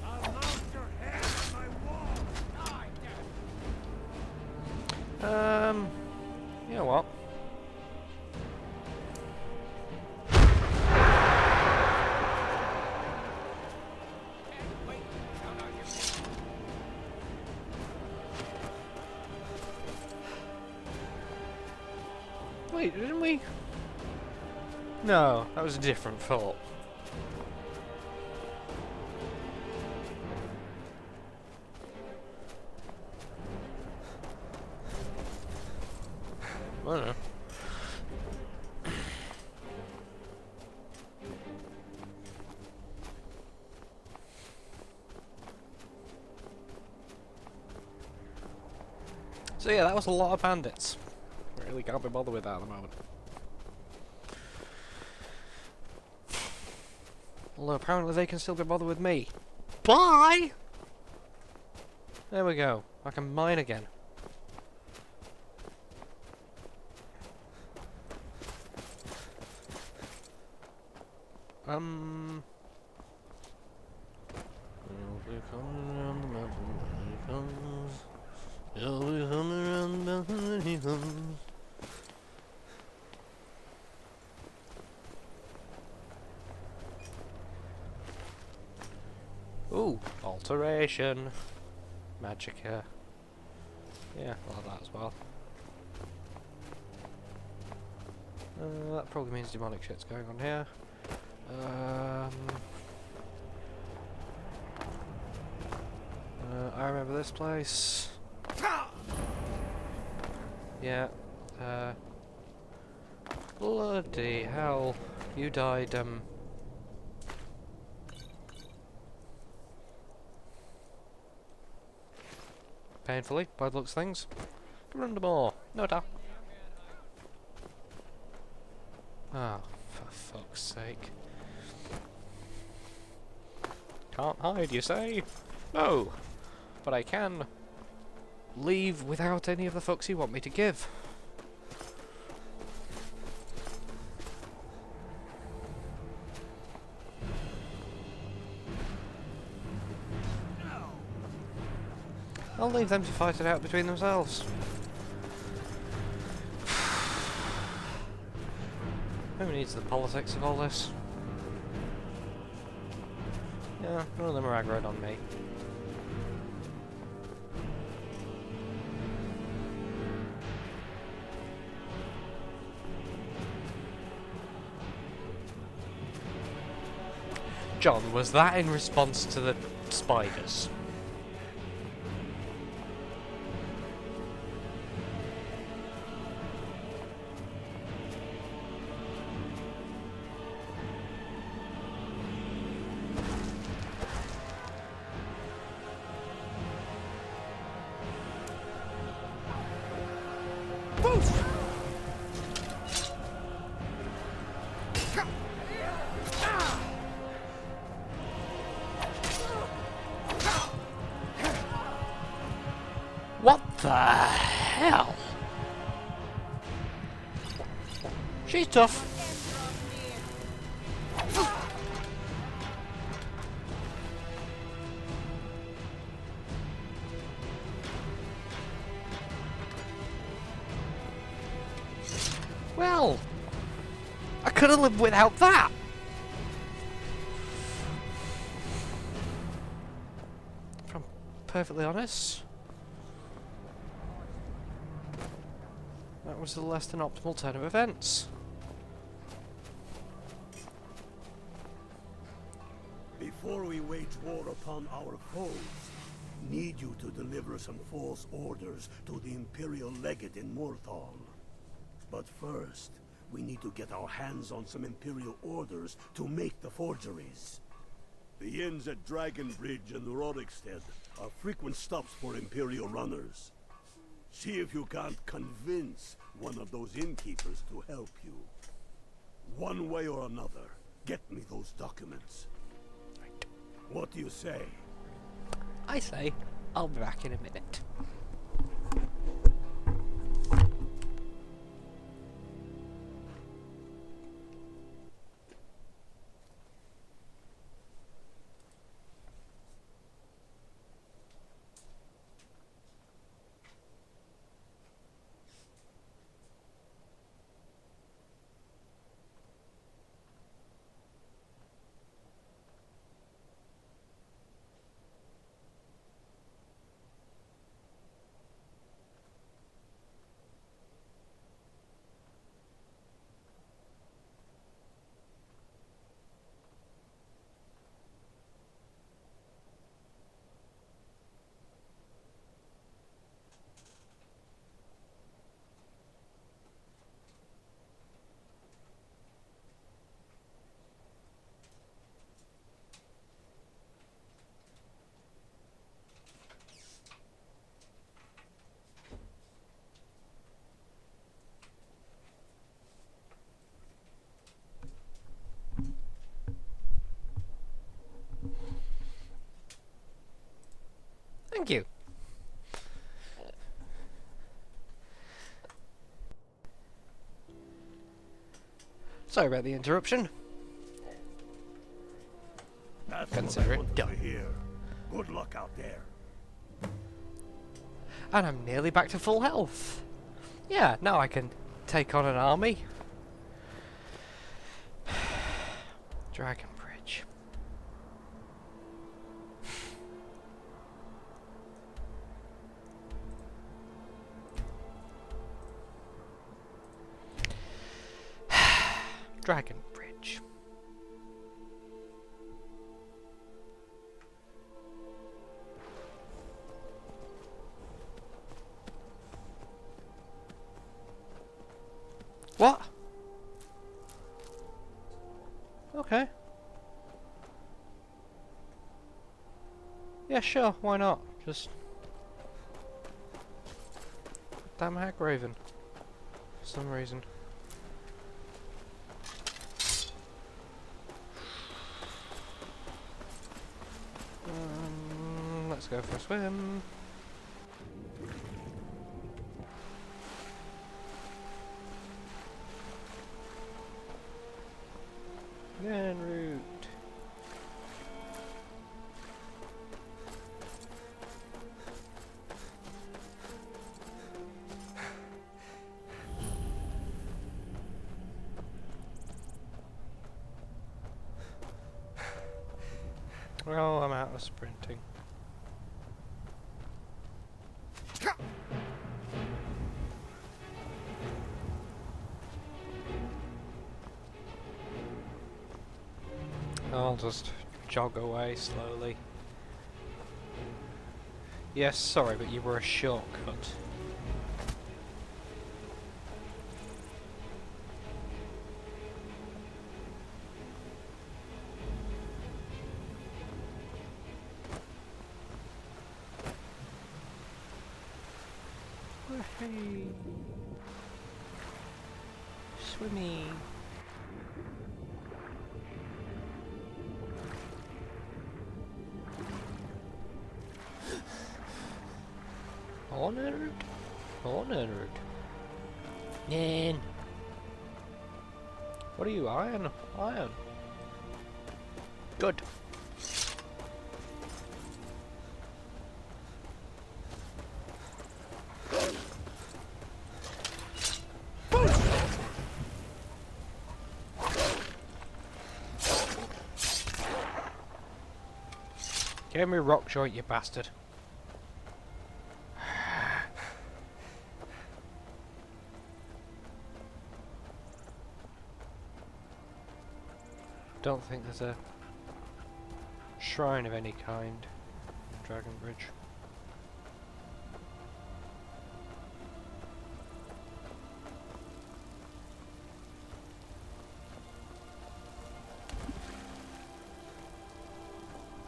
I'll mount your head on my wall! You know what? Wait, didn't we? No, that was a different thought. I don't know. So yeah, that was a lot of bandits. Really can't be bothered with that at the moment. Although apparently they can still be bothered with me. Bye! There we go. I can mine again. He'll be coming around the mountain when he comes. He'll be coming around the mountain when he comes. Ooh, alteration. Magicka. Yeah, I'll have that as well. That probably means demonic shit's going on here. I remember this place. Yeah. Bloody hell. You died, painfully, by the looks of things. Come under more. No doubt. Oh, for fuck's sake. Can't hide, you say? No! But I can leave without any of the fucks you want me to give. I'll leave them to fight it out between themselves. Who needs the politics of all this? Yeah, none of them are aggroed on me. John, was that in response to the spiders? What the hell? She's tough. Well, I could have lived without that. If I'm perfectly honest. That was a less than optimal turn of events. Before we wage war upon our foes, need you to deliver some false orders to the Imperial Legate in Morthal. But first, we need to get our hands on some Imperial orders to make the forgeries. The inns at Dragonbridge and Rorikstead are frequent stops for Imperial runners. See if you can't convince one of those innkeepers to help you. One way or another, get me those documents. Right. What do you say? I say, I'll be back in a minute. Sorry about the interruption. That's Consider what I it wanted done. to hear. Good luck out there. And I'm nearly back to full health. Yeah, now I can take on an army. Dragon Bridge. Dragon Bridge. What? Okay. Yeah, sure, why not? Just... damn hack raven. For some reason. Let's go for a swim. En route. Well, I'm out of sprinting. I'll just jog away slowly. Yes, sorry, but you were a shortcut. Hey. Swimmy. Honored? Honored. Nan. What are you, iron? Iron. Good. Give me rock joint, you bastard. Don't think there's a shrine of any kind in Dragon Bridge.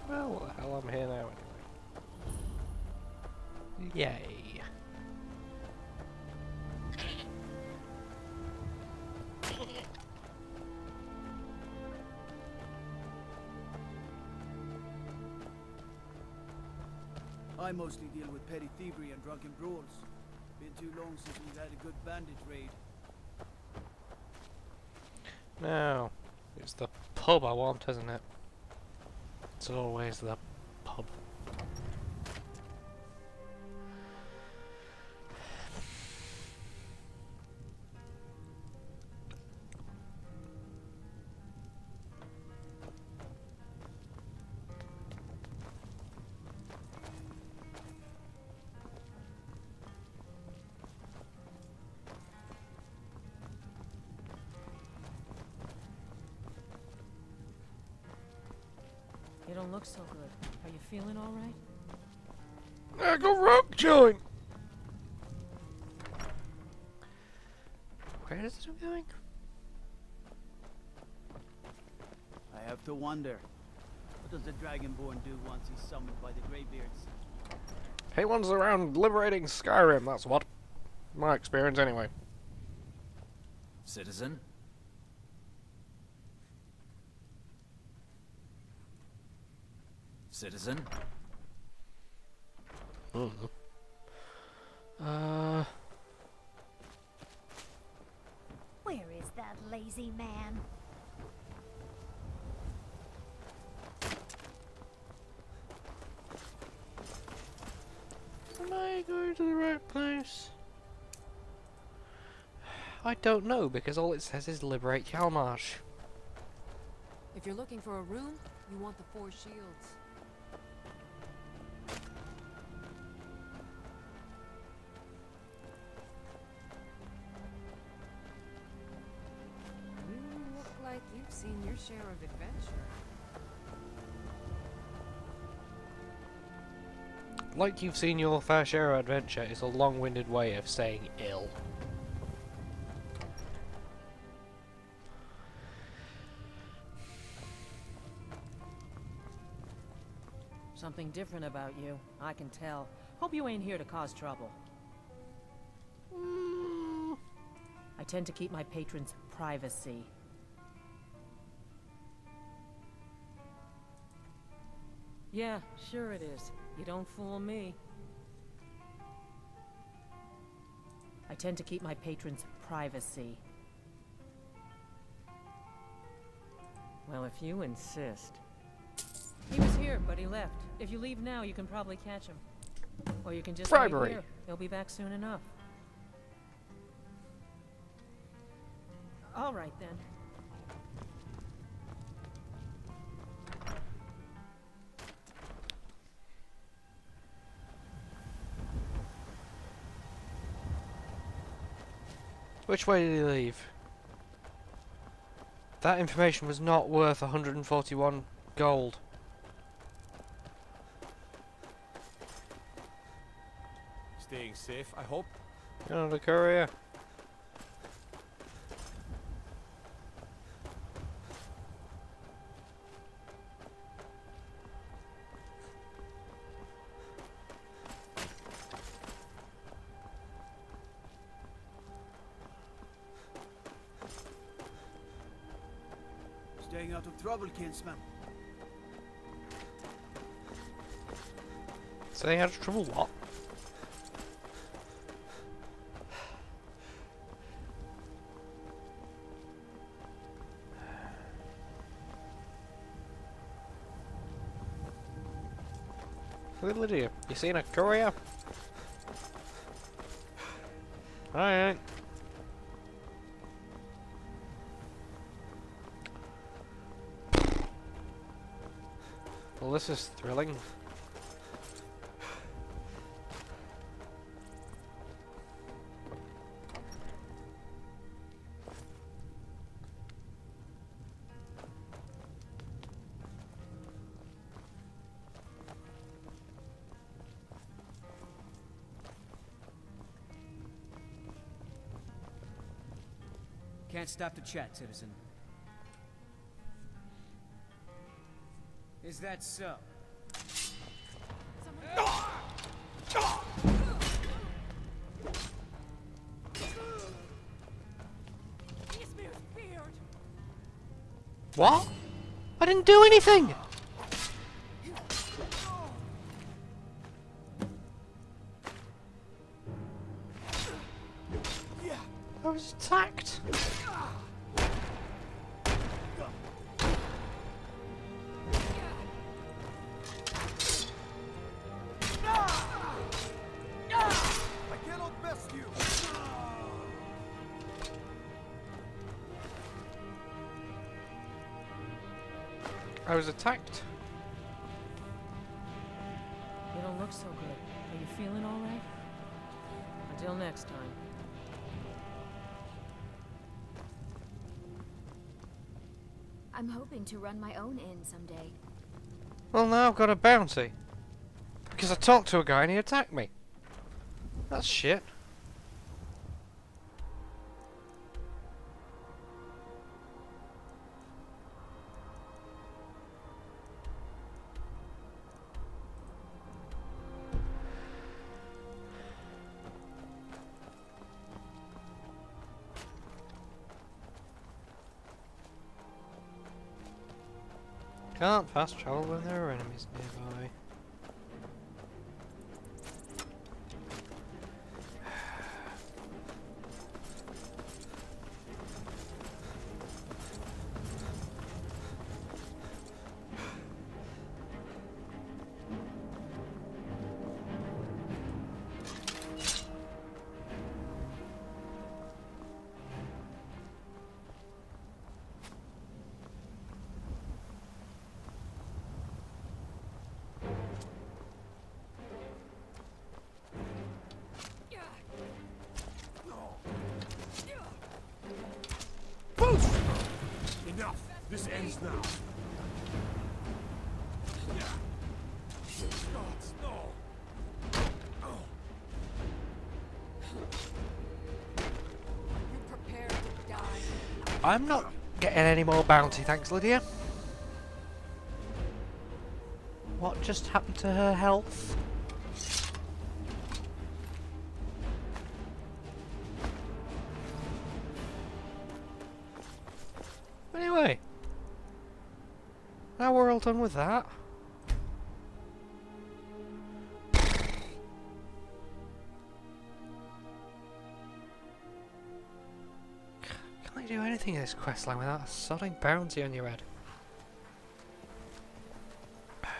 Well, what the hell, I'm here now anyway. Yay. I mostly deal with petty thievery and drunken brawls. Been too long since we've had a good bandit raid. Now, it's the pub I want, isn't it? It's always the pub. You don't look so good. Are you feeling all right? I got rock joint! Where is it going? I have to wonder. What does the Dragonborn do once he's summoned by the Greybeards? He wanders around liberating Skyrim, that's what. My experience anyway. Citizen? Citizen? Where is that lazy lazy man. Am I going to the right place? I don't know, because all it says is liberate Hjalmarsh. If you're looking for a room, you want the 4 shields. You look like you've seen your share of adventure. Like you've seen your fair share of adventure is a long-winded way of saying ill. Something different about you, I can tell. Hope you ain't here to cause trouble. I tend to keep my patrons' privacy. Yeah, sure it is. You don't fool me. I tend to keep my patrons' privacy. Well, if you insist. He was here, but he left. If you leave now, you can probably catch him. Or you can just wait Bribery. here. He'll be back soon enough. All right, then. Which way did he leave? That information was not worth 141 gold. Staying safe, I hope. You're not a courier. Staying out of trouble, kinsman. Staying out of trouble, what? Lydia, you seen a courier? I ain't. Well, this is thrilling. Can't stop the chat, citizen. Is that so? What? I didn't do anything! I was attacked! I cannot rescue. I was attacked. You don't look so good. Are you feeling all right? Until next time. I'm hoping to run my own inn someday. Well, now I've got a bounty. Because I talked to a guy and he attacked me. That's shit. Can't fast travel when there are enemies nearby. This ends now. Gods, no! You prepare to die. I'm not getting any more bounty, thanks, Lydia. What just happened to her health? Anyway, now we're all done with that. Can't you do anything in this questline without a sodding bounty on your head? Can't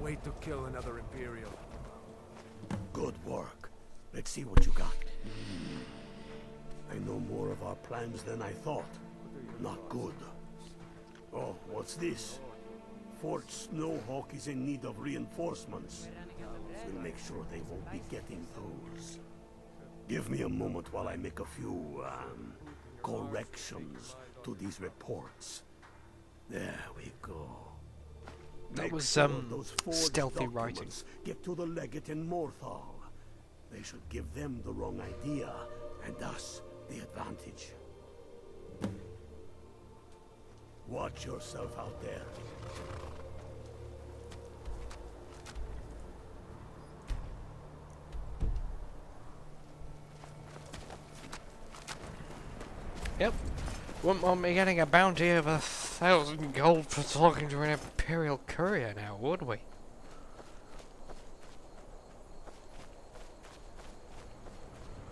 wait to kill another Imperial. Good work. Let's see what you got. I know more of our plans than I thought. Not good. Oh, what's this? Fort Snowhawk is in need of reinforcements. We'll make sure they won't be getting those. Give me a moment while I make a few, corrections to these reports. There we go. That Make was, sure those forged stealthy writing. documents get to the legate in Morthal. They should give them the wrong idea, and us the advantage. Watch yourself out there. Yep. Wouldn't want me getting a bounty of 1,000 gold for talking to an Imperial courier now, would we?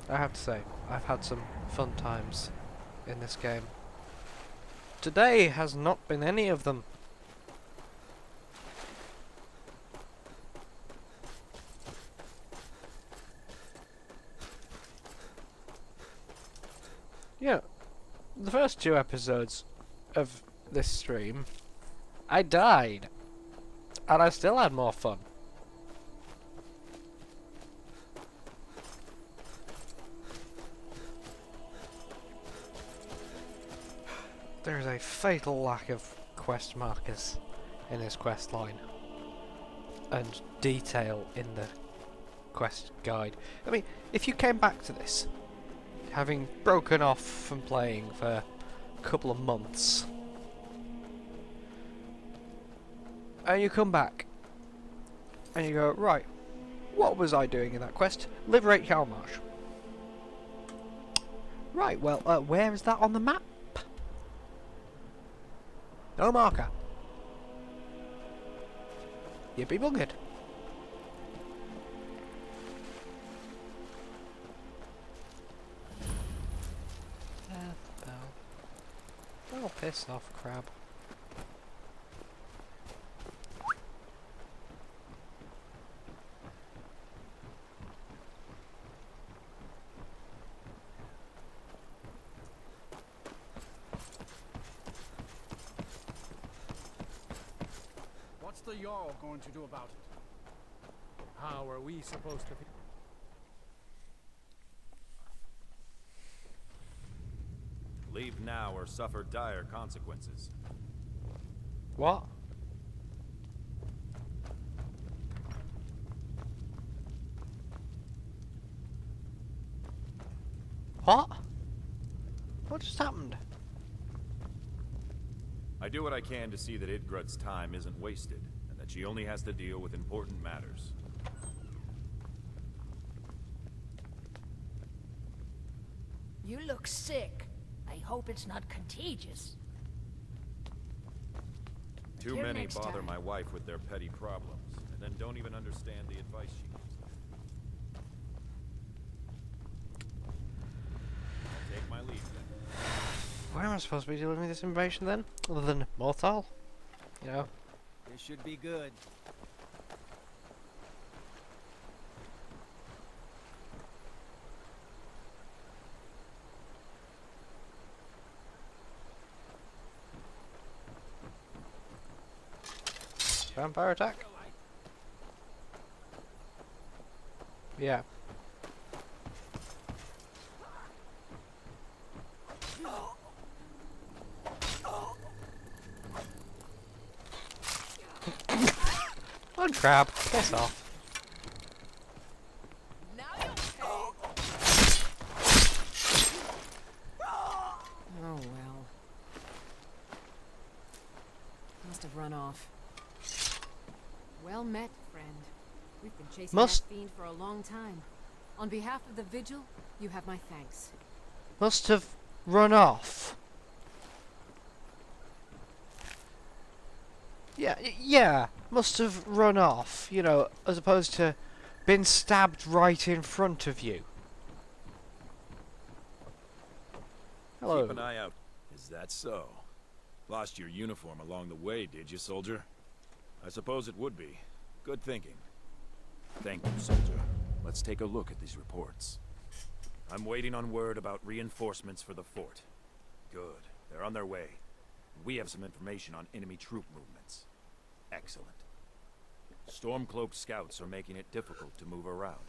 I have to say, I've had some fun times in this game. Today has not been any of them. Yeah, the first 2 episodes of this stream, I died, and I still had more fun. There is a fatal lack of quest markers in this quest line, and detail in the quest guide. I mean, if you came back to this, having broken off from playing for a couple of months, and you come back, and you go, right, what was I doing in that quest? Liberate Hjalmarsh. Right, well, where is that on the map? No marker. You'd be buggered. Oh, piss off, crab. What's the Jarl going to do about it? How are we supposed to be? Leave now or suffer dire consequences. What? What? What just happened? I do what I can to see that Idgrud's time isn't wasted, and that she only has to deal with important matters. You look sick. I hope it's not contagious. Too Here many next bother time. my wife with their petty problems, and then don't even understand the advice she gives them. I'll take my leave then. Where am I supposed to be delivering this information then? Other than Morthal? You know? This should be good. Vampire attack? Yeah. One crab. Piss off. Oh well. Must have run off. Well met, friend. We've been chasing that fiend for a long time. On behalf of the Vigil, you have my thanks. Must have run off. Yeah, must have run off, you know, as opposed to been stabbed right in front of you. Hello. Keep an eye out. Is that so? Lost your uniform along the way, did you, soldier? I suppose it would be. Good thinking. Thank you, soldier. Let's take a look at these reports. I'm waiting on word about reinforcements for the fort. Good. They're on their way. We have some information on enemy troop movements. Excellent. Stormcloaked scouts are making it difficult to move around.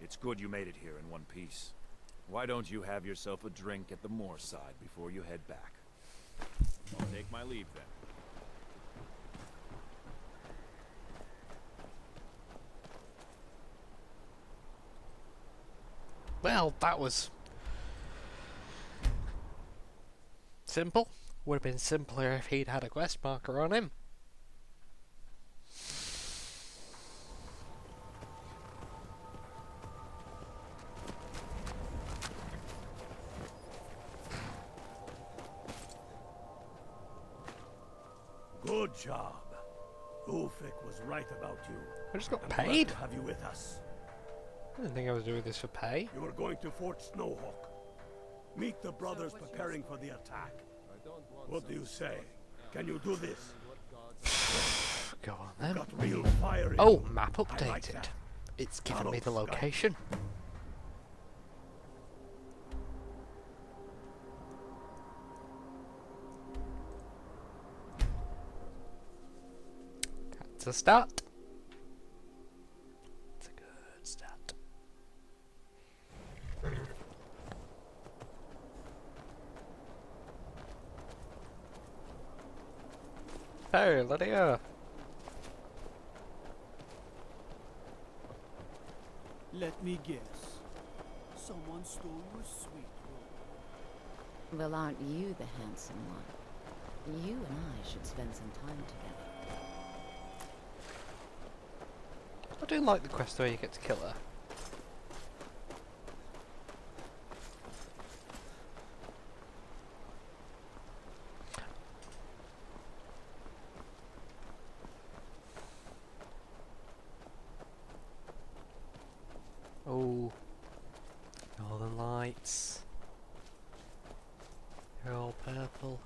It's good you made it here in one piece. Why don't you have yourself a drink at the moor side before you head back? I'll take my leave then. Well, that was simple. Would have been simpler if he'd had a quest marker on him. Good job. Ulfric was right about you. I just got I'm paid. glad to have you with us. I didn't think I was doing this for pay. You are going to Fort Snowhawk. Meet the brothers preparing for the attack. What do you say? Can you do this? Go on then. Got real fire in Oh, you. map I like updated. that. It's given me the Follow Sky. location. That's a start. It's a good start. Hey, Lydia. Let me guess. Someone stole your sweet robe. Well, aren't you the handsome one? You and I should spend some time together. I do like the quest where you get to kill her. Oh, Northern Lights. They're all purple.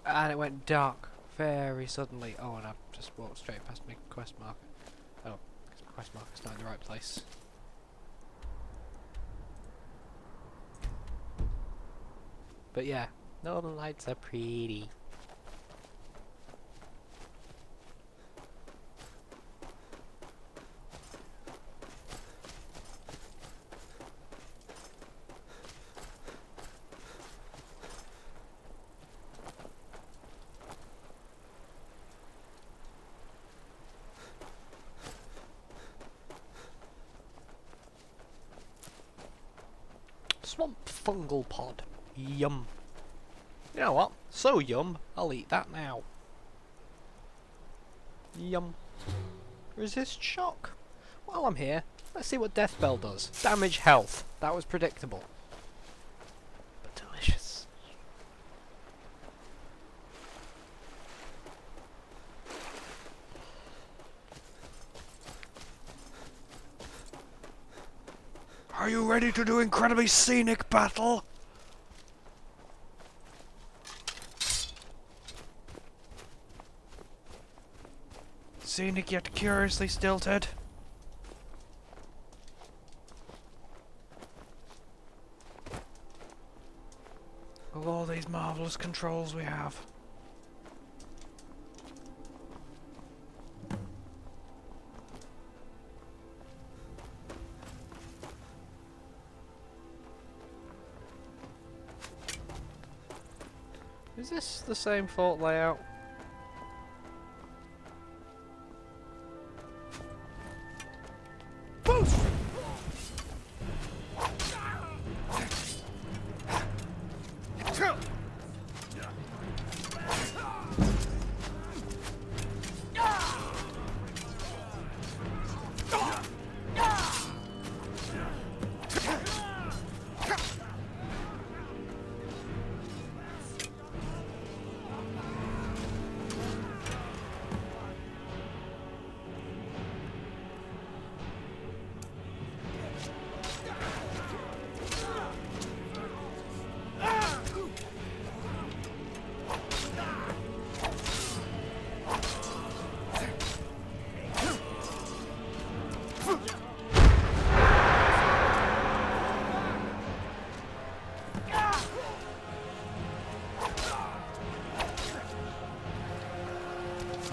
And it went dark very suddenly. Oh, and I just walked straight past my quest marker. Oh, because my quest marker's not in the right place. But yeah, Northern Lights are pretty. Swamp fungal pod. Yum. You know what? So yum, I'll eat that now. Yum. Resist shock. While I'm here, let's see what Death Bell does. Damage health. That was predictable. But delicious. Are you ready to do incredibly scenic battle? Scenic yet curiously stilted. Of all these marvelous controls we have. Is this the same fort layout?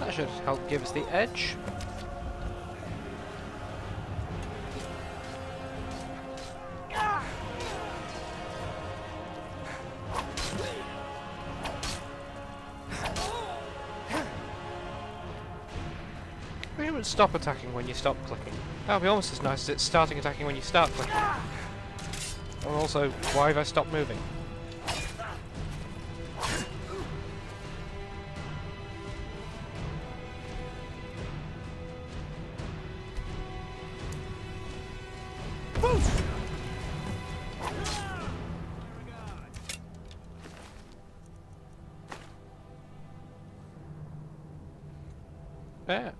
That should help give us the edge. It would stop attacking when you stop clicking. That would be almost as nice as it's starting attacking when you start clicking. And also, why have I stopped moving? There.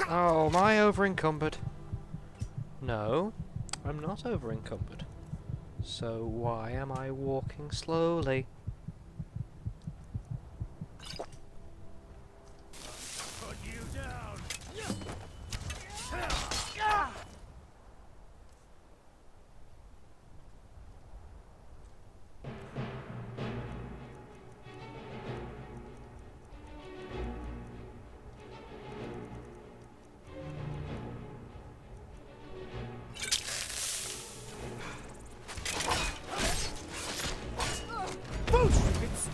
Oh, am I over encumbered? No, I'm not over encumbered. So why am I walking slowly? Put you down. It's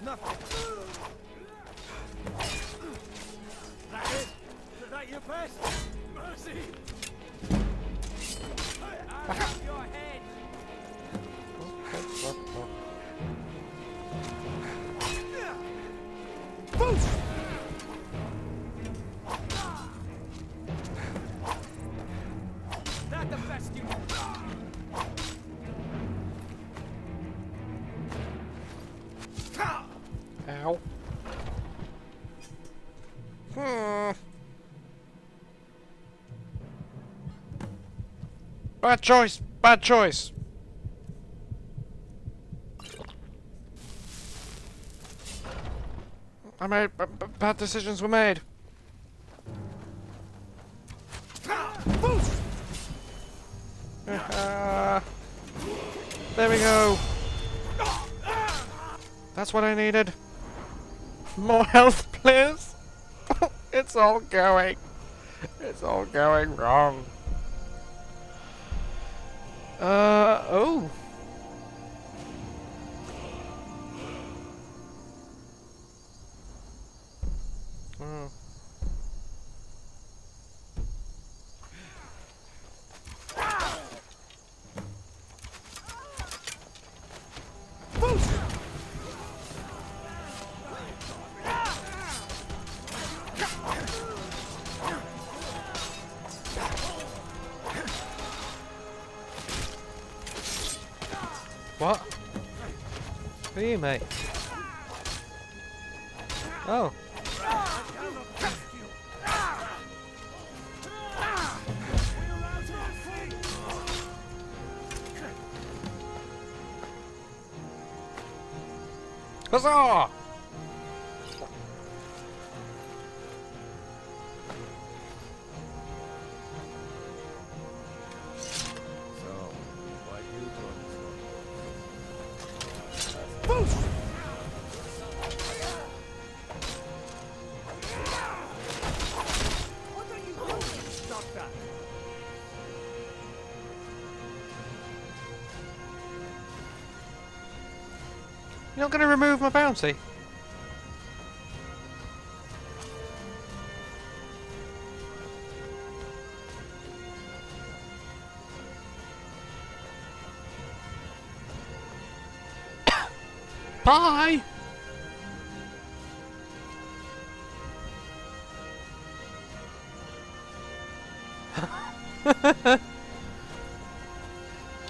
nothing. That it? Is that your best? Mercy! Out of your head! That the best you Ow. Bad choice! Bad choice! I made bad decisions were made. There we go. That's what I needed. More health, please. It's all going wrong. Oh. Oh. What? Who are you, mate? Oh. Huzzah! You're not going to remove my bounty? Bye!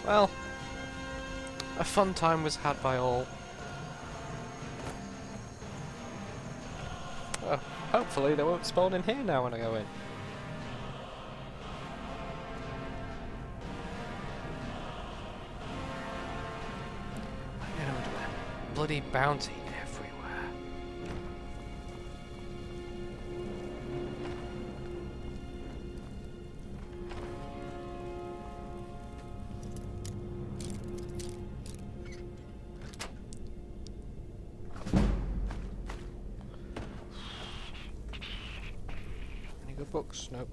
Well, a fun time was had by all. Hopefully they won't spawn in here now when I go in. You know, bloody bounty everywhere. books? Nope.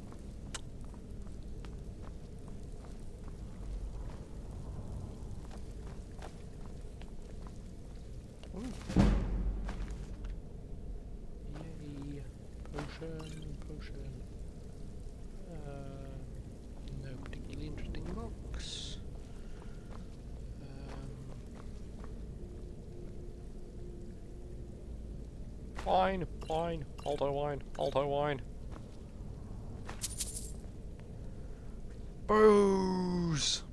Yay. Potion. No particularly interesting books. Wine. Alto wine. Booze!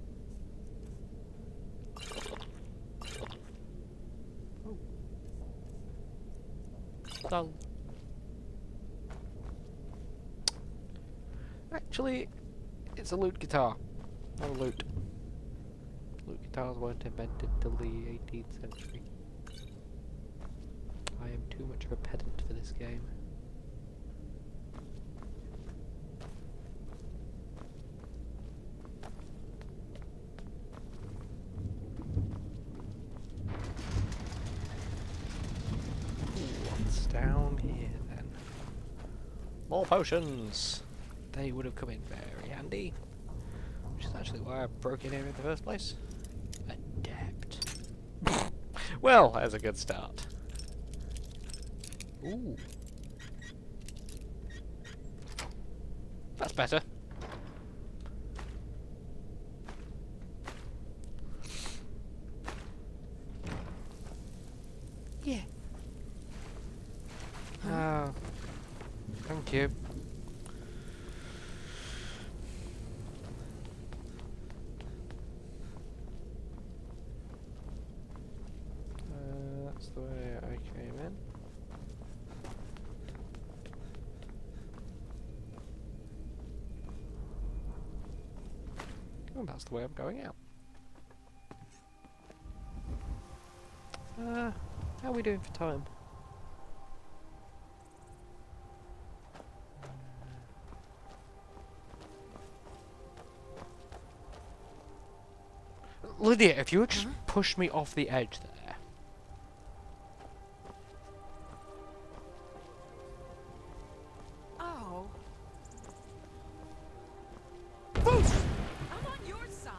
So, actually, it's a lute guitar, not a lute. Lute guitars weren't invented till the 18th century. I am too much of a pedant for this game. What's down here then? More potions! They would have come in very handy. Which is actually why I broke in here in the first place. Adept. Well, that's a good start. Ooh. That's better. Yeah. Oh. Thank you. That's the way I came in. Oh, that's the way I'm going out. How are we doing for time? Lydia, if you would just push me off the edge there. Oh. Boost! I'm on your side.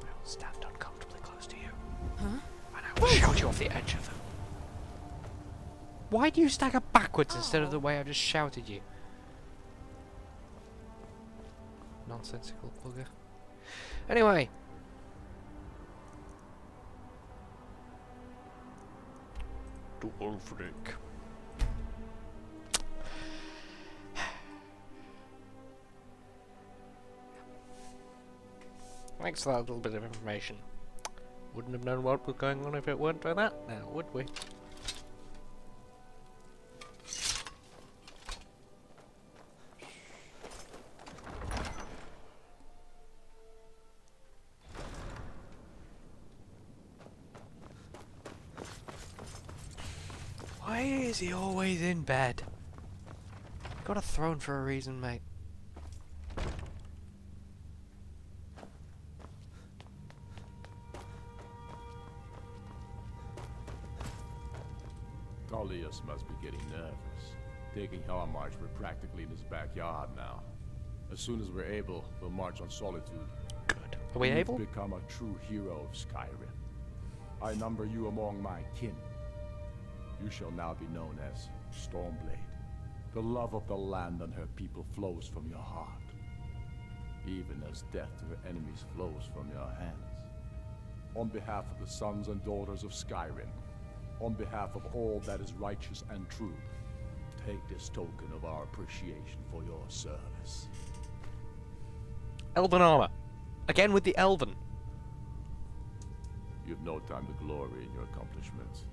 I will stand uncomfortably close to you. Huh? And I will shout you off the edge of them. Why do you stagger backwards instead of the way I've just shouted you? Nonsensical bugger. Anyway. Dwarfrick. Thanks for that little bit of information. Wouldn't have known what was going on if it weren't for that now, would we? Why is he always in bed? Got a throne for a reason, mate. Tullius must be getting nervous. Taking our march, we're practically in his backyard now. As soon as we're able, we'll march on Solitude. Good. Are we You've able? become a true hero of Skyrim. I number you among my kin. You shall now be known as Stormblade. The love of the land and her people flows from your heart, even as death to her enemies flows from your hands. On behalf of the sons and daughters of Skyrim, on behalf of all that is righteous and true, take this token of our appreciation for your service. Elven armor. Again with the Elven. You've no time to glory in your accomplishments.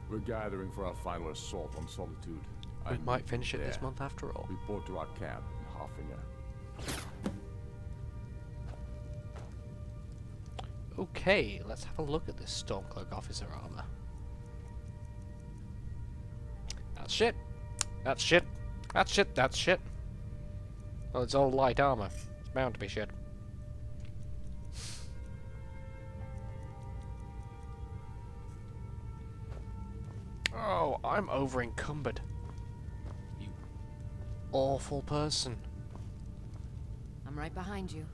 We're gathering for our final assault on Solitude. We might finish it this month after all. Report to our camp in Hoffinger. Okay, let's have a look at this Stormcloak officer armor. That's shit. That's shit. That's shit. That's shit. Well, it's all light armor. It's bound to be shit. I'm over encumbered. You awful person. I'm right behind you.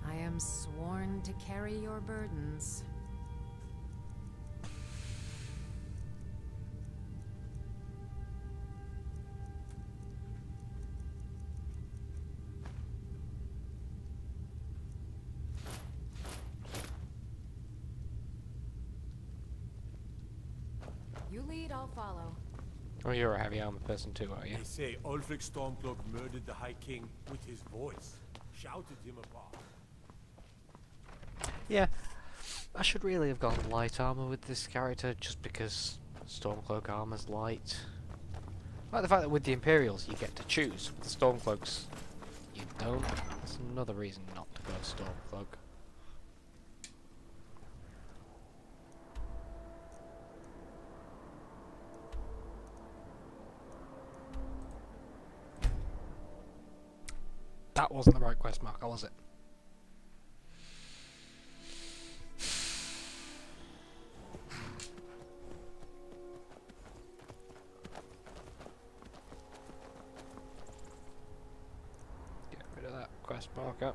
I am sworn to carry your burdens. You lead, I'll follow. Oh, you're a heavy armored person too, are you? They say Ulfric Stormcloak murdered the High King with his voice, shouted him apart. Yeah, I should really have gone light armor with this character just because Stormcloak armor's light. I like the fact that with the Imperials you get to choose. With the Stormcloaks you don't. That's another reason not to go Stormcloak. That wasn't the right quest marker, was it? Get rid of that quest marker.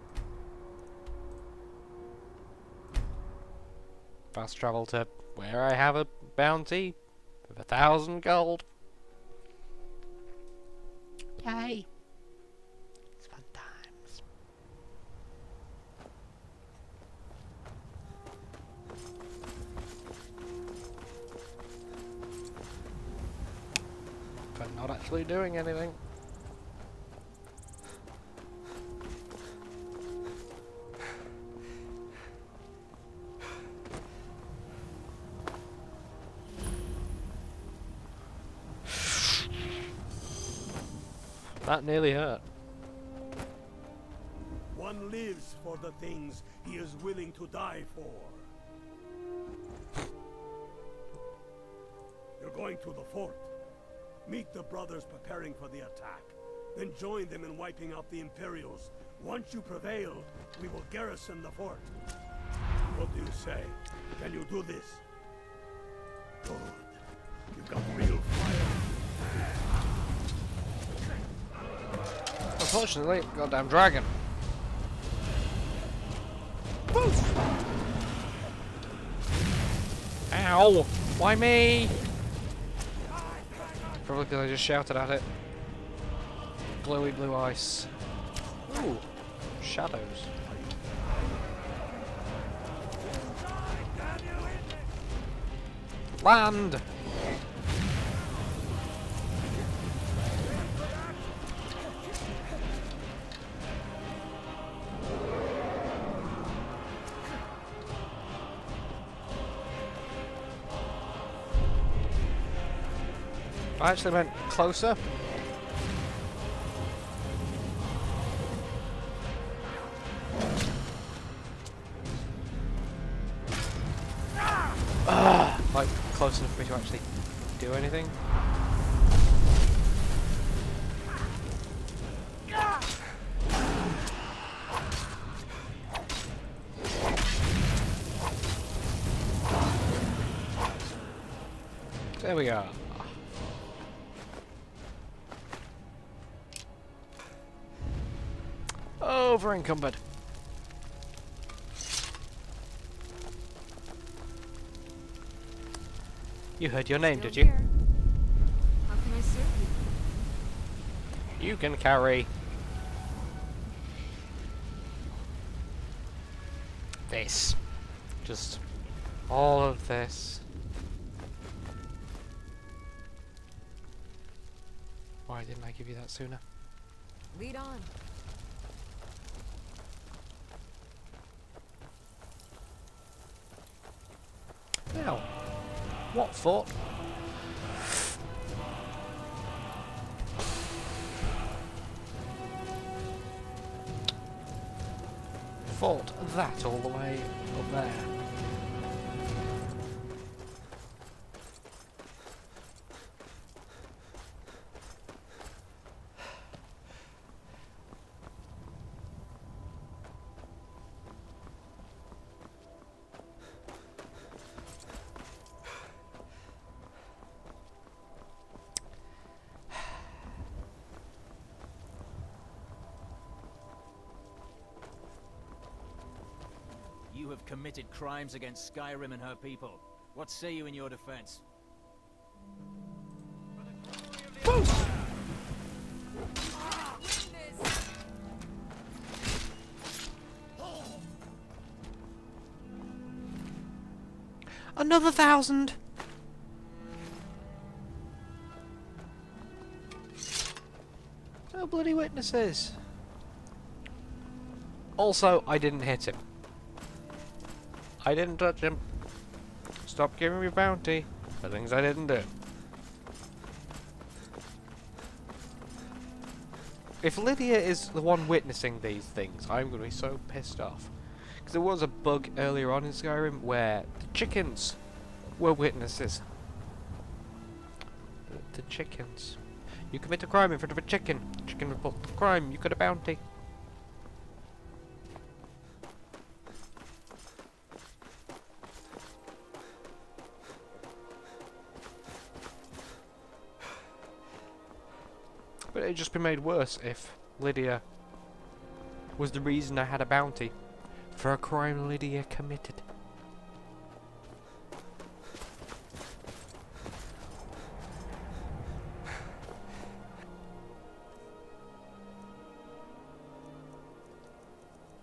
Fast travel to where I have a bounty of 1,000 gold. Yay! It's fun times. But not actually doing anything. That nearly hurt. One lives for the things he is willing to die for. You're going to the fort. Meet the brothers preparing for the attack. Then join them in wiping out the Imperials. Once you prevail, we will garrison the fort. What do you say? Can you do this? Good. You've got real fire. Unfortunately, goddamn dragon. Poof! Ow! Why me? Probably because I just shouted at it. Glowy blue ice. Ooh, shadows. Land! I actually went closer. Like close enough for me to actually do anything. There we are. Over encumbered. You heard your name, did you? How can I serve you? You can carry this. Just all of this. Why didn't I give you that sooner? Lead on. Now, what fort? Fort that all the way up there. committed crimes against Skyrim and her people. What say you in your defense? Another 1,000! No bloody witnesses! Also, I didn't hit him. I didn't touch him. Stop giving me bounty for things I didn't do. If Lydia is the one witnessing these things, I'm going to be so pissed off. Because there was a bug earlier on in Skyrim where the chickens were witnesses. The chickens. You commit a crime in front of a chicken. Chicken report the crime. You got a bounty. But it'd just be made worse if Lydia was the reason I had a bounty for a crime Lydia committed.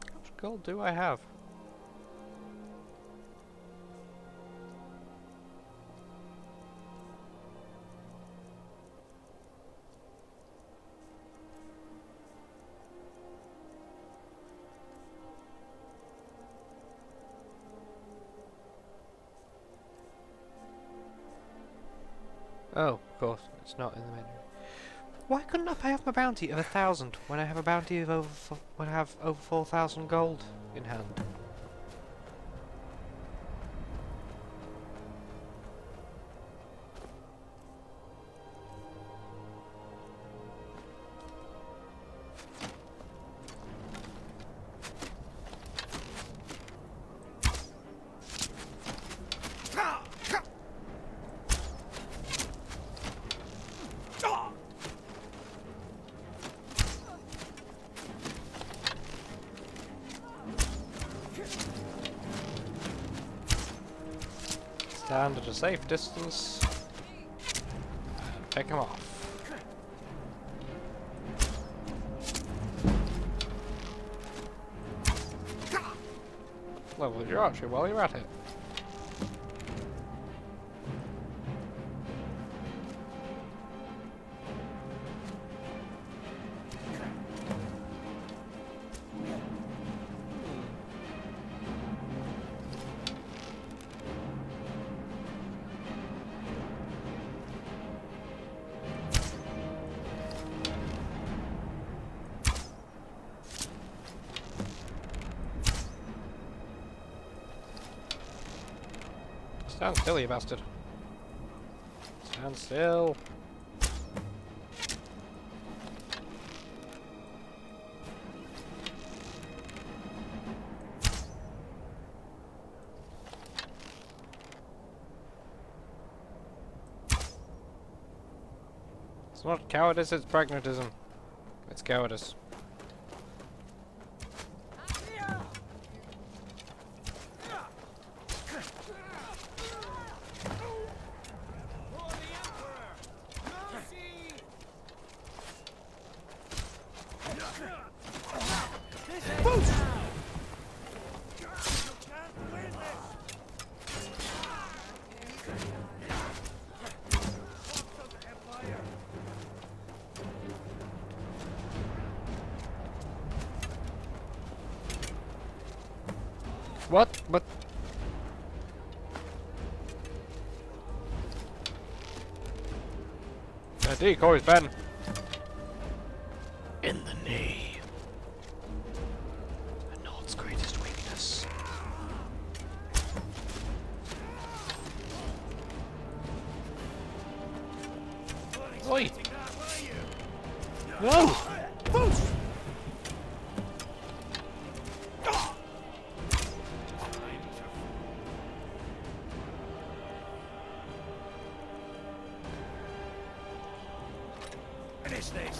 How much gold do I have? Oh, of course, it's not in the menu. Why couldn't I pay off my bounty of 1,000 when I have a bounty of when I have over 4,000 gold in hand? Stand at a safe distance. Take him off. Level your archer while you're at it. Stand still, you bastard. Stand still. It's not cowardice, it's pragmatism. It's cowardice. What? What? The decoys, Ben. In the knee. A Nord's greatest weakness. Oi! No! Finish this!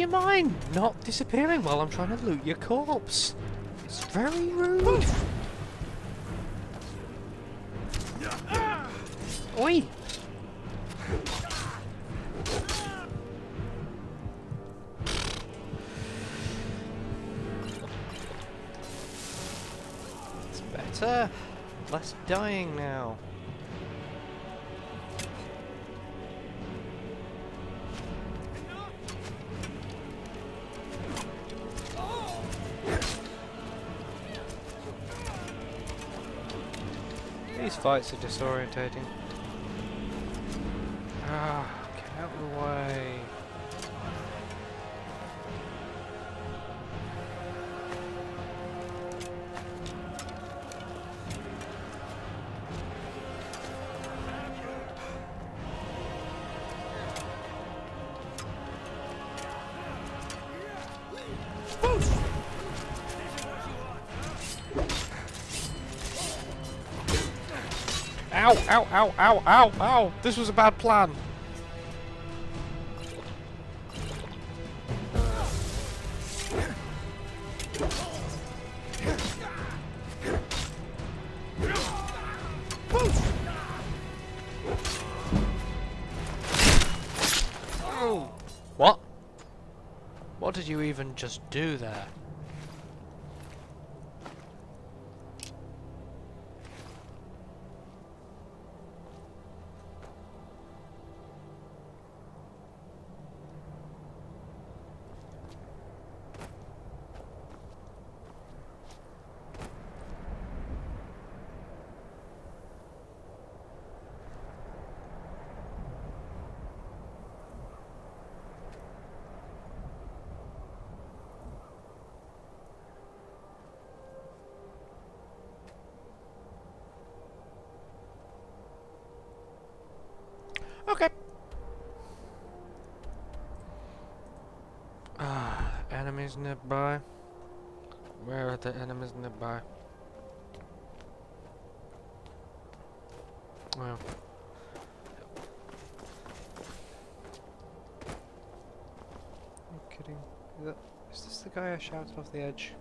you mind not disappearing while I'm trying to loot your corpse? It's very rude. Oi! It's better. Less dying now. These fights are disorientating. Ah, get out of the way. Ow, ow, ow, ow, ow, ow! This was a bad plan. What? What did you even just do there? Okay. Enemies nearby. Where are the enemies nearby? Well. Are you kidding? Is this the guy I shouted off the edge?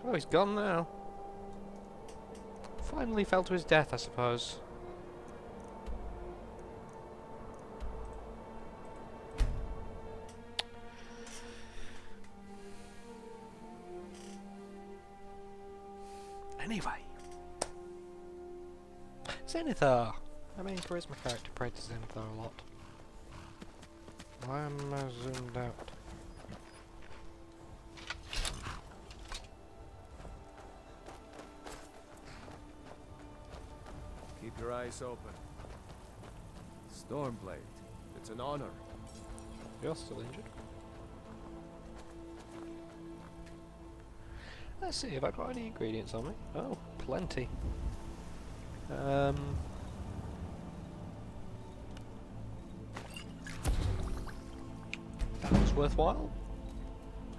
Oh, he's gone now. Finally fell to his death, I suppose. Anyway. Zenithar! My main charisma character praises Zenithar a lot. Why am I zoomed out? Keep your eyes open. Stormblade, it's an honor. You're still injured. Let's see, have I got any ingredients on me? Oh, plenty. That was worthwhile.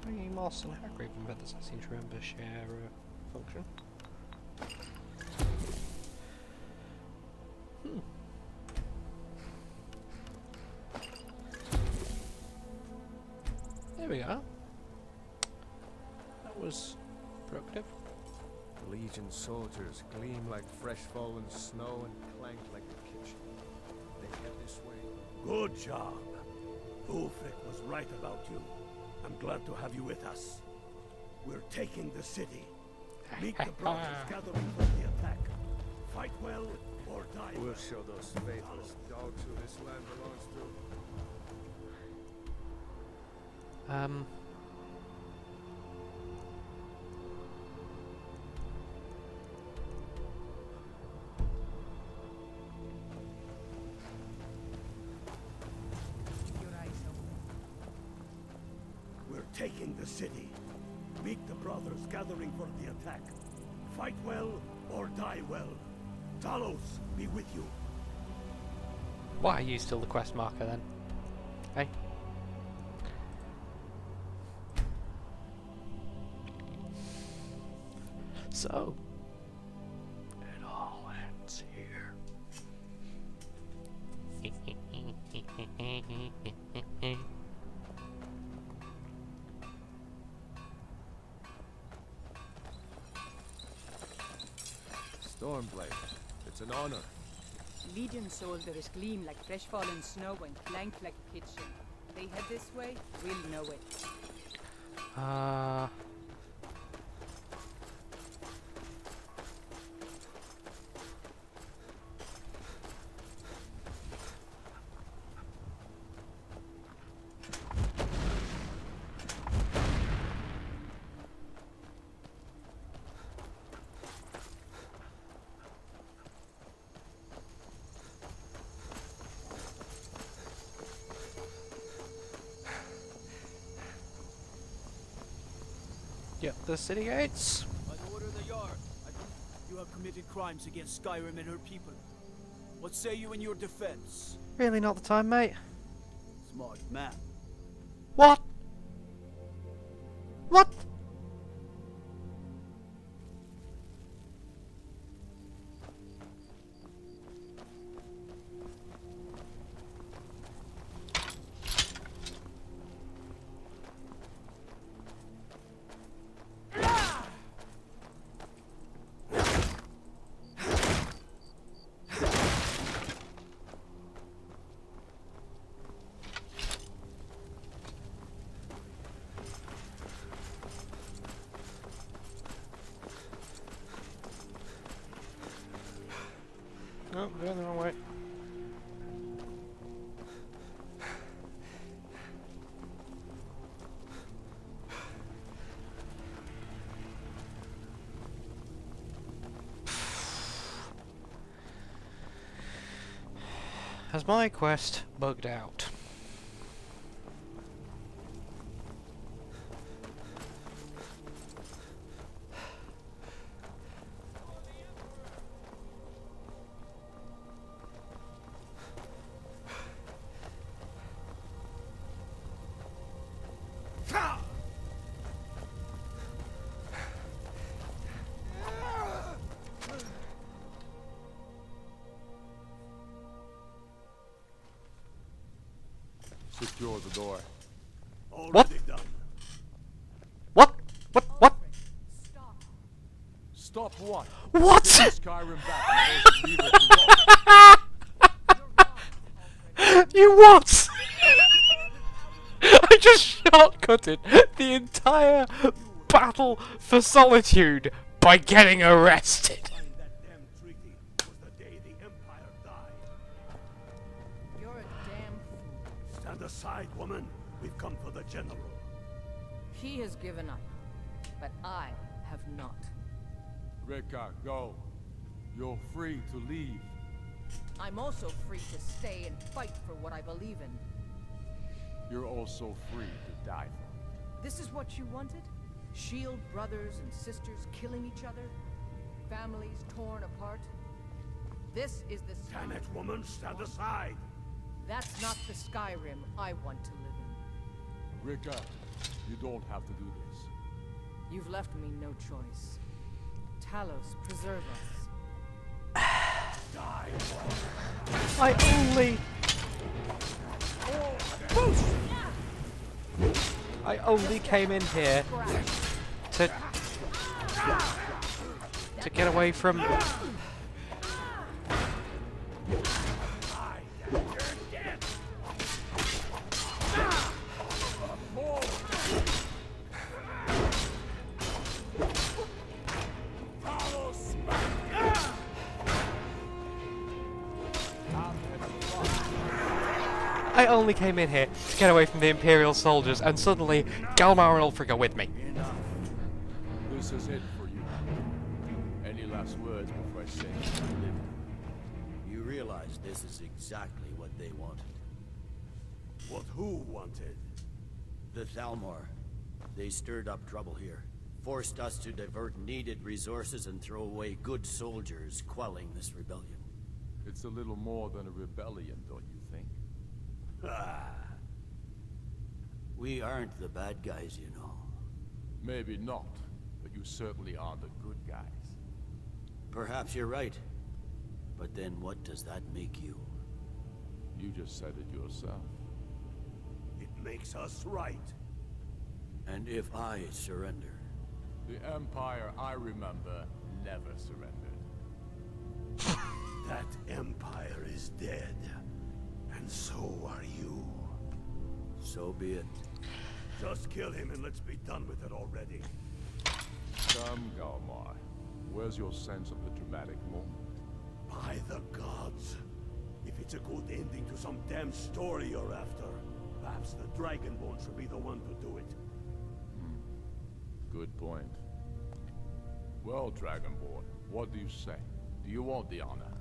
Bringing moss and hagraven feathers, I seem to remember share a function. There we go. That was productive. The Legion soldiers gleam like fresh fallen snow and clank like a kitchen. They head this way. Good job. Ulfric was right about you. I'm glad to have you with us. We're taking the city. Meet the brothers gathering for the attack. Fight well or die. We'll show those faithless dogs who this land belongs to. We're taking the city. Meet the brothers gathering for the attack. Fight well or die well. Talos be with you. Why are you still the quest marker then? Hey? So, it all ends here. Stormblade. It's an honor. Legion soldiers gleam like fresh fallen snow and clank like a kitchen. They head this way, we'll know it. Yep, the city gates. By the order of the Yard, you have committed crimes against Skyrim and her people. What say you in your defense? Really not the time, mate. Smart man. What? What? No, going the wrong way. Has my quest bugged out? Secure the door. Already done. What? What? Stop what? What? Skyrim back and leave it to You what? I just shortcutted the entire battle for Solitude by getting arrested. That damn treaty was the day the Empire died. You're a damn fool. Stand aside, woman. We've come for the general. He has given up, but I have not. Rika, go. You're free to leave. I'm also free to stay and fight for what I believe in. You're also free to die for it. This is what you wanted? Shield brothers and sisters killing each other? Families torn apart? This is the Skyrim. Damn it, woman, stand aside. That's not the Skyrim I want to live in. Rika, you don't have to do this. You've left me no choice. Talos, preserve us. I only came in here to get away from. I only came in here to get away from the Imperial soldiers, and suddenly Galmar and Ulfric are with me. Enough. This is it for you. Any last words before I say You realize this is exactly what they wanted. What who wanted? The Thalmor. They stirred up trouble here. Forced us to divert needed resources and throw away good soldiers, quelling this rebellion. It's a little more than a rebellion, don't you think? We aren't the bad guys, you know. Maybe not, but you certainly are the good guys. Perhaps you're right. But then what does that make you? You just said it yourself. It makes us right. And if I surrender? The Empire I remember never surrendered. That empire is dead, and so are you. So be it. Just kill him and let's be done with it already. Come, Galmar. Where's your sense of the dramatic moment? By the gods. If it's a good ending to some damn story you're after, perhaps the Dragonborn should be the one to do it. Good point. Well, Dragonborn, what do you say? Do you want the honor?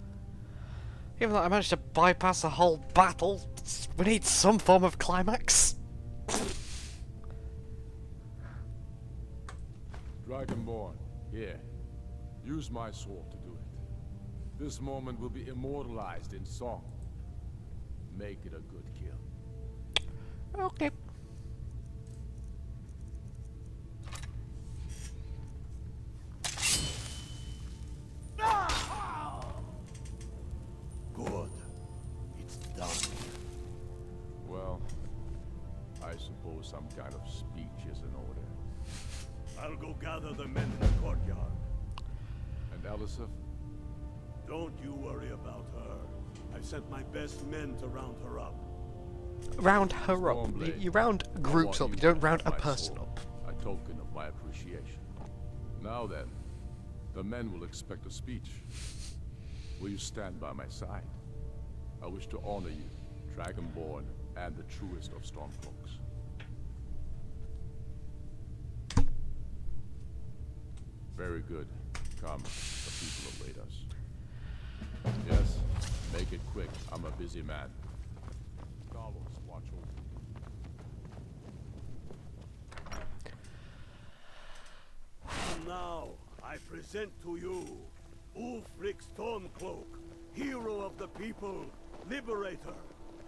Even though I managed to bypass the whole battle, we need some form of climax. Dragonborn, here. Use my sword to do it. This moment will be immortalized in song. Make it a good kill. Okay. Good. It's done. Well, I suppose some kind of speech is in order. I'll go gather the men in the courtyard. And Elisif? Don't you worry about her. I've sent my best men to round her up. Round her up. You round groups up, you don't round a person up. A token of my appreciation. Now then, the men will expect a speech. Will you stand by my side? I wish to honor you, Dragonborn, and the truest of Stormcloaks. Very good. Come, the people await us. Yes, make it quick. I'm a busy man. Carlos, watch over. And now, I present to you Ulfric Stormcloak, hero of the people, liberator,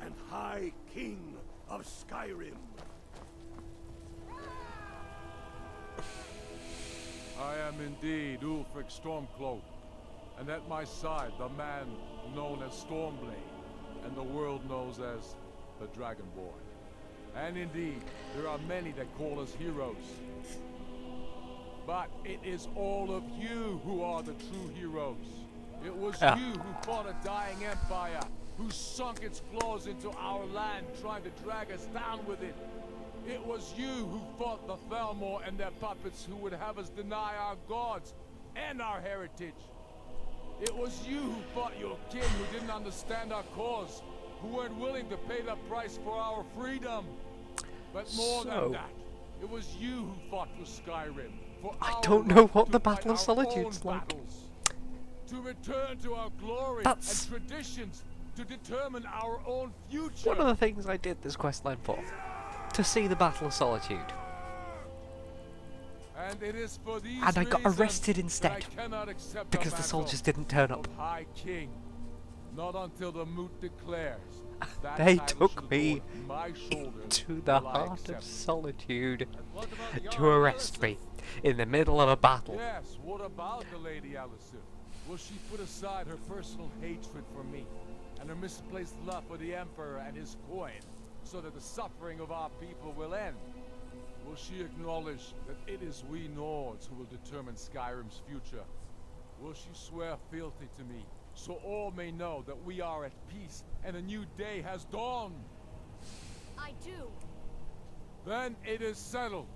and High King of Skyrim. I am indeed Ulfric Stormcloak, and at my side the man known as Stormblade, and the world knows as the Dragonborn. And indeed, there are many that call us heroes. But it is all of you who are the true heroes. It was you who fought a dying empire, who sunk its claws into our land, trying to drag us down with it. It was you who fought the Thalmor and their puppets who would have us deny our gods and our heritage. It was you who fought your king who didn't understand our cause, who weren't willing to pay the price for our freedom. But more than that, it was you who fought for Skyrim. For I our don't know right what to the fight Battle of our Solitude's own like. battles, to return to our glory and traditions, to determine our own future. One of the things I did this questline for, to see the Battle of Solitude. And it is for these And I got reasons arrested that instead, I cannot accept because the mantle soldiers didn't turn up. of High King, not until the moot declares that They title took shall me go on my shoulders to the will I heart accept of it. Solitude to arrest me in the middle of a battle. Yes, what about the Lady Alicent? Will she put aside her personal hatred for me and her misplaced love for the Emperor and his coin so that the suffering of our people will end? Will she acknowledge that it is we Nords who will determine Skyrim's future? Will she swear fealty to me so all may know that we are at peace and a new day has dawned? I do. Then it is settled.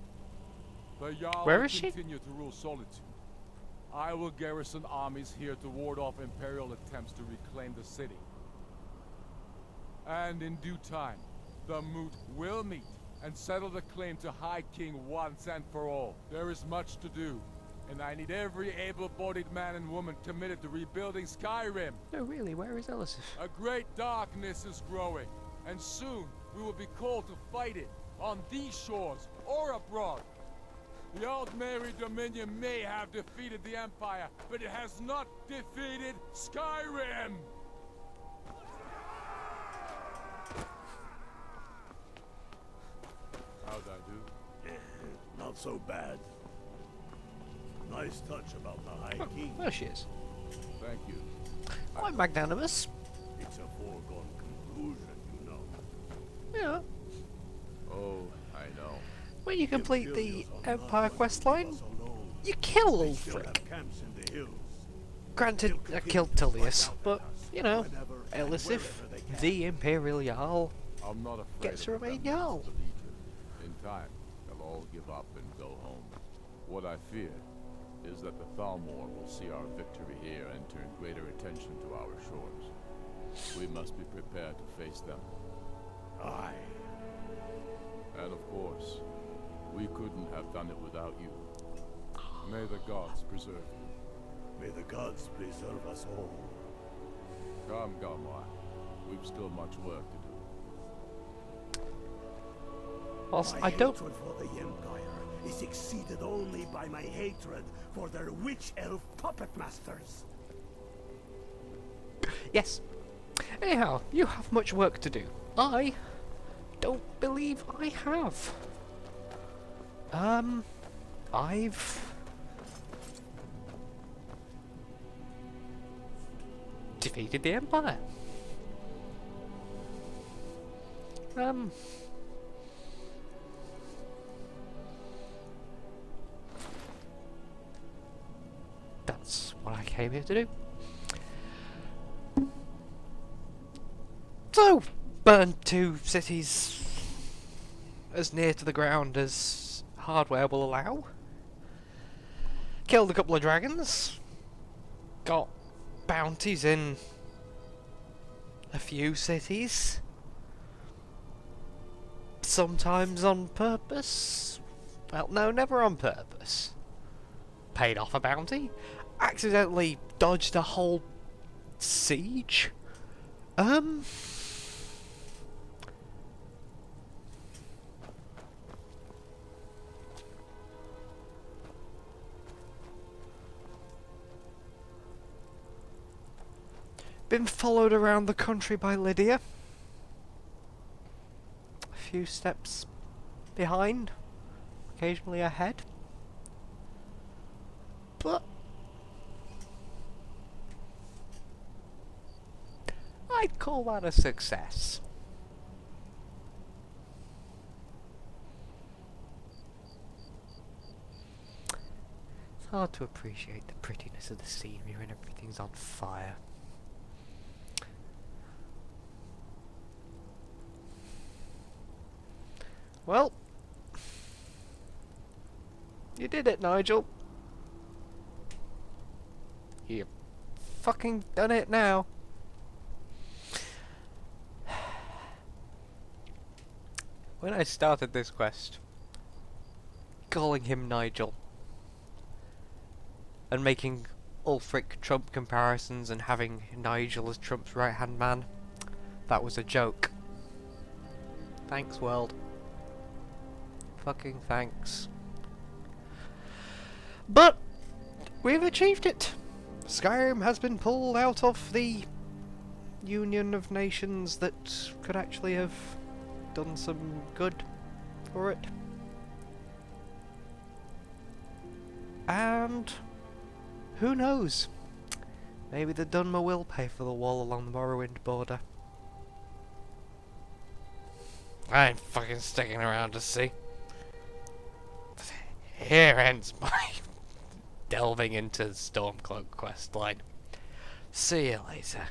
The Jarl Where will is she? continue to rule Solitude. I will garrison armies here to ward off Imperial attempts to reclaim the city. And in due time, the Moot will meet and settle the claim to High King once and for all. There is much to do, and I need every able-bodied man and woman committed to rebuilding Skyrim. No, really, where is Elisif? A great darkness is growing, and soon we will be called to fight it, on these shores or abroad. The old Mary Dominion may have defeated the Empire, but it has not defeated Skyrim! How'd I do? Not so bad. Nice touch about the High King. There she is. Thank you. I'm magnanimous. It's a foregone conclusion, you know. Yeah. Oh, I know. When you complete the Empire questline, you kill They still Ulfric. have camps in the hills. Granted, I killed Tullius, but, you know, Elisif, the Imperial Jarl, I'm not afraid gets to of the remain remnants Jarl. of the Legion. In time, they'll all give up and go home. What I fear is that the Thalmor will see our victory here and turn greater attention to our shores. We must be prepared to face them. Aye. And of course, we couldn't have done it without you. May the gods preserve you. May the gods preserve us all. Come, Galmar. We've still much work to do. Whilst My I don't... hatred for the Empire is exceeded only by my hatred for their witch elf puppet masters. Yes. Anyhow, you have much work to do. I don't believe I have. I've defeated the Empire. That's what I came here to do. So, burned 2 cities as near to the ground as hardware will allow. Killed a couple of dragons. Got bounties in a few cities. Sometimes on purpose. Well, no, never on purpose. Paid off a bounty. Accidentally dodged a whole siege. Been followed around the country by Lydia. A few steps behind, occasionally ahead. But I'd call that a success. It's hard to appreciate the prettiness of the scenery when everything's on fire. Well, you did it, Nigel. You fucking done it now. When I started this quest, calling him Nigel and making Ulfric Trump comparisons and having Nigel as Trump's right-hand man, that was a joke. Thanks, world. Fucking thanks. But we've achieved it. Skyrim has been pulled out of the union of nations that could actually have done some good for it. And who knows? Maybe the Dunmer will pay for the wall along the Morrowind border. I ain't fucking sticking around to see. Here ends my delving into Stormcloak questline. See you later.